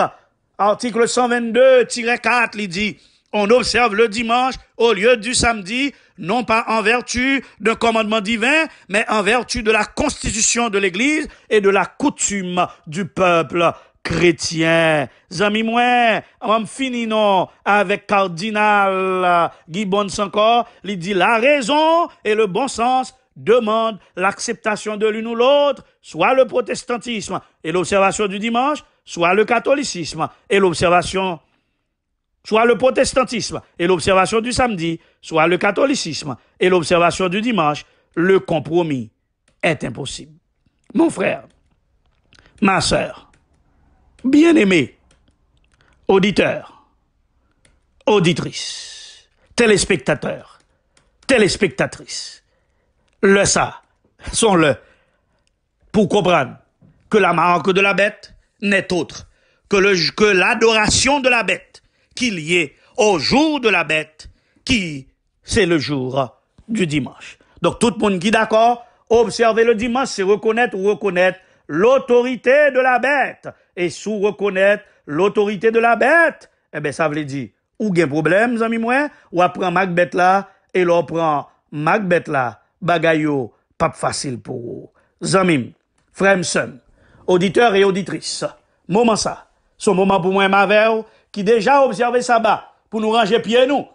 article 122-4, il dit, on observe le dimanche au lieu du samedi, non pas en vertu d'un commandement divin, mais en vertu de la constitution de l'Église et de la coutume du peuple chrétien. Zami moi, on finit non avec cardinal Gibbons encore, il dit la raison et le bon sens demandent l'acceptation de l'une ou l'autre, soit le protestantisme et l'observation du dimanche, soit le catholicisme et l'observation soit le protestantisme et l'observation du samedi, soit le catholicisme et l'observation du dimanche. Le compromis est impossible. Mon frère, Ma sœur, bien-aimé, auditeur, auditrice, téléspectateur, téléspectatrice, le ça, sont-le, pour comprendre que la marque de la bête n'est autre que l'adoration de la bête, qu'il y ait au jour de la bête, qui c'est le jour du dimanche. Donc tout le monde qui est d'accord, observer le dimanche, c'est reconnaître l'autorité de la bête. Et sous reconnaître l'autorité de la bête, eh bien ça veut dire, ou gen problème, amis moi, ou apprend Macbeth là, et l'on prend Macbeth là, bagayo, pas facile pour vous. Zamim, frère son, auditeurs et auditrices, moment ça, son moment pour moi Mavel, qui déjà observé sabbat, pour nous ranger pieds nous,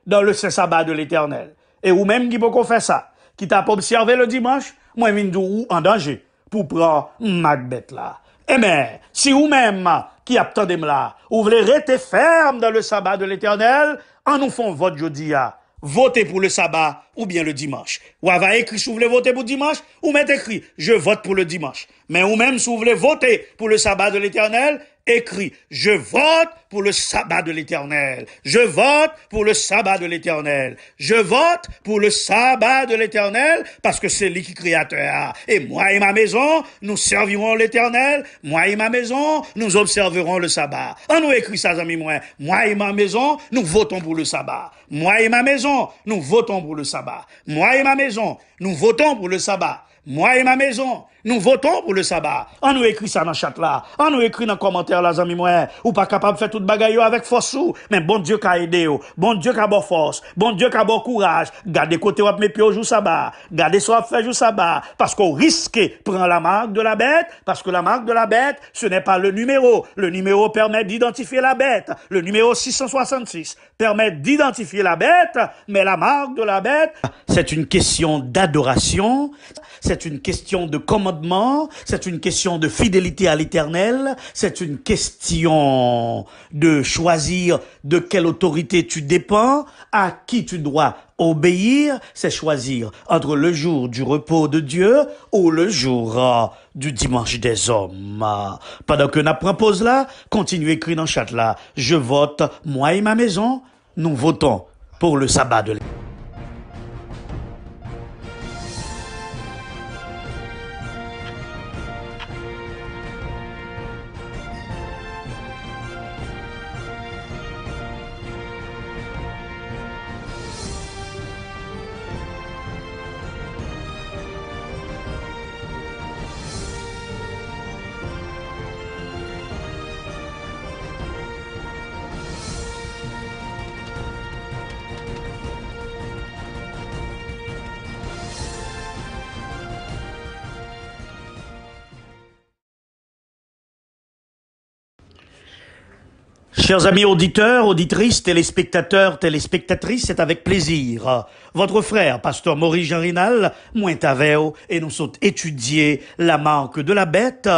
dans le sabbat de l'éternel. Et ou même qui peut qu'on fait ça, qui t'a pas observé le dimanche, moi je ou en danger, pour prendre Macbeth là. Eh bien, si ou même qui attendez là, ou voulez rester ferme dans le sabbat de l'éternel, en nous font vote jeudi à voter pour le sabbat ou bien le dimanche. Ou va écrit si vous voulez voter pour dimanche, ou mettez écrit je vote pour le dimanche. Mais ou même si vous voulez voter pour le sabbat de l'éternel, écrit je vote pour le sabbat de l'éternel. Je vote pour le sabbat de l'éternel. Je vote pour le sabbat de l'éternel parce que c'est lui qui est créateur. Et moi et ma maison, nous servirons l'éternel. Moi et ma maison, nous observerons le sabbat. On nous écrit ça, amis moi. Moi et ma maison, nous votons pour le sabbat. Moi et ma maison, nous votons pour le sabbat. Moi et ma maison, nous votons pour le sabbat. Moi et ma maison, nous votons pour le sabbat. On nous écrit ça dans le chat là. On nous écrit dans le commentaire là, amis moi. Ou pas capable de faire toute bagaille avec force ou. Mais bon Dieu qu'a aidé ou. Bon Dieu qu'a bon force. Bon Dieu qu'a bon courage. Gardez côté ou mes pieds au jour sabbat. Gardez soit fait jour sabbat. Parce qu'on risque prendre la marque de la bête. Parce que la marque de la bête, ce n'est pas le numéro. Le numéro permet d'identifier la bête. Le numéro 666 permet d'identifier la bête. Mais la marque de la bête, c'est une question d'adoration. C'est une question de commandement, c'est une question de fidélité à l'Éternel, c'est une question de choisir de quelle autorité tu dépends, à qui tu dois obéir, c'est choisir entre le jour du repos de Dieu ou le jour du dimanche des hommes. Pendant que nous prenons pause là, continuez à écrire dans le chat là, je vote, moi et ma maison, nous votons pour le sabbat de l'Éternel. Chers amis auditeurs, auditrices, téléspectateurs, téléspectatrices, c'est avec plaisir. Votre frère, pasteur Maurice Jean Rinal, Mointaveo, et nous sommes étudiés la marque de la bête,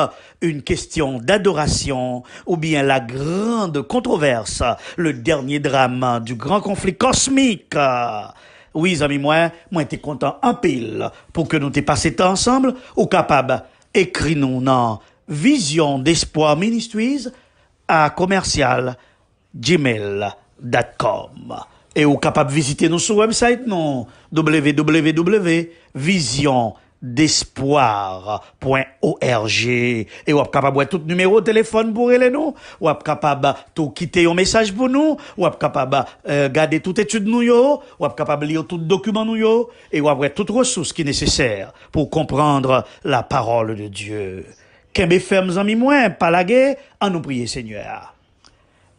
une question d'adoration, ou bien la grande controverse, le dernier drame du grand conflit cosmique. Oui, amis, moi t'es content en pile pour que nous t'aies passé temps ensemble, ou capable, écris-nous dans Vision d'Espoir Ministries, à commercial gmail.com et ou capable de visiter nous sur website non www.visiondespoir.org et ou capable de tout numéro de téléphone pour aller nous ou capable tout quitter un message pour nous ou capable garder toute étude nous yo ou capable lire tout document nous yo et ou après toute ressource qui est nécessaire pour comprendre la parole de Dieu. Qu'un fermes amis moins, pas la guerre, en nous prier, Seigneur.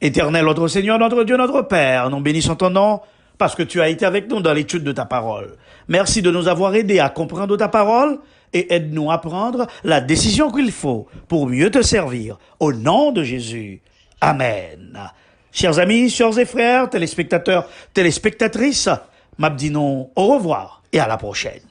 Éternel, notre Seigneur, notre Dieu, notre Père, nous bénissons ton nom, parce que tu as été avec nous dans l'étude de ta parole. Merci de nous avoir aidés à comprendre ta parole, et aide-nous à prendre la décision qu'il faut pour mieux te servir. Au nom de Jésus. Amen. Chers amis, sœurs et frères, téléspectateurs, téléspectatrices, m'abdinons au revoir et à la prochaine.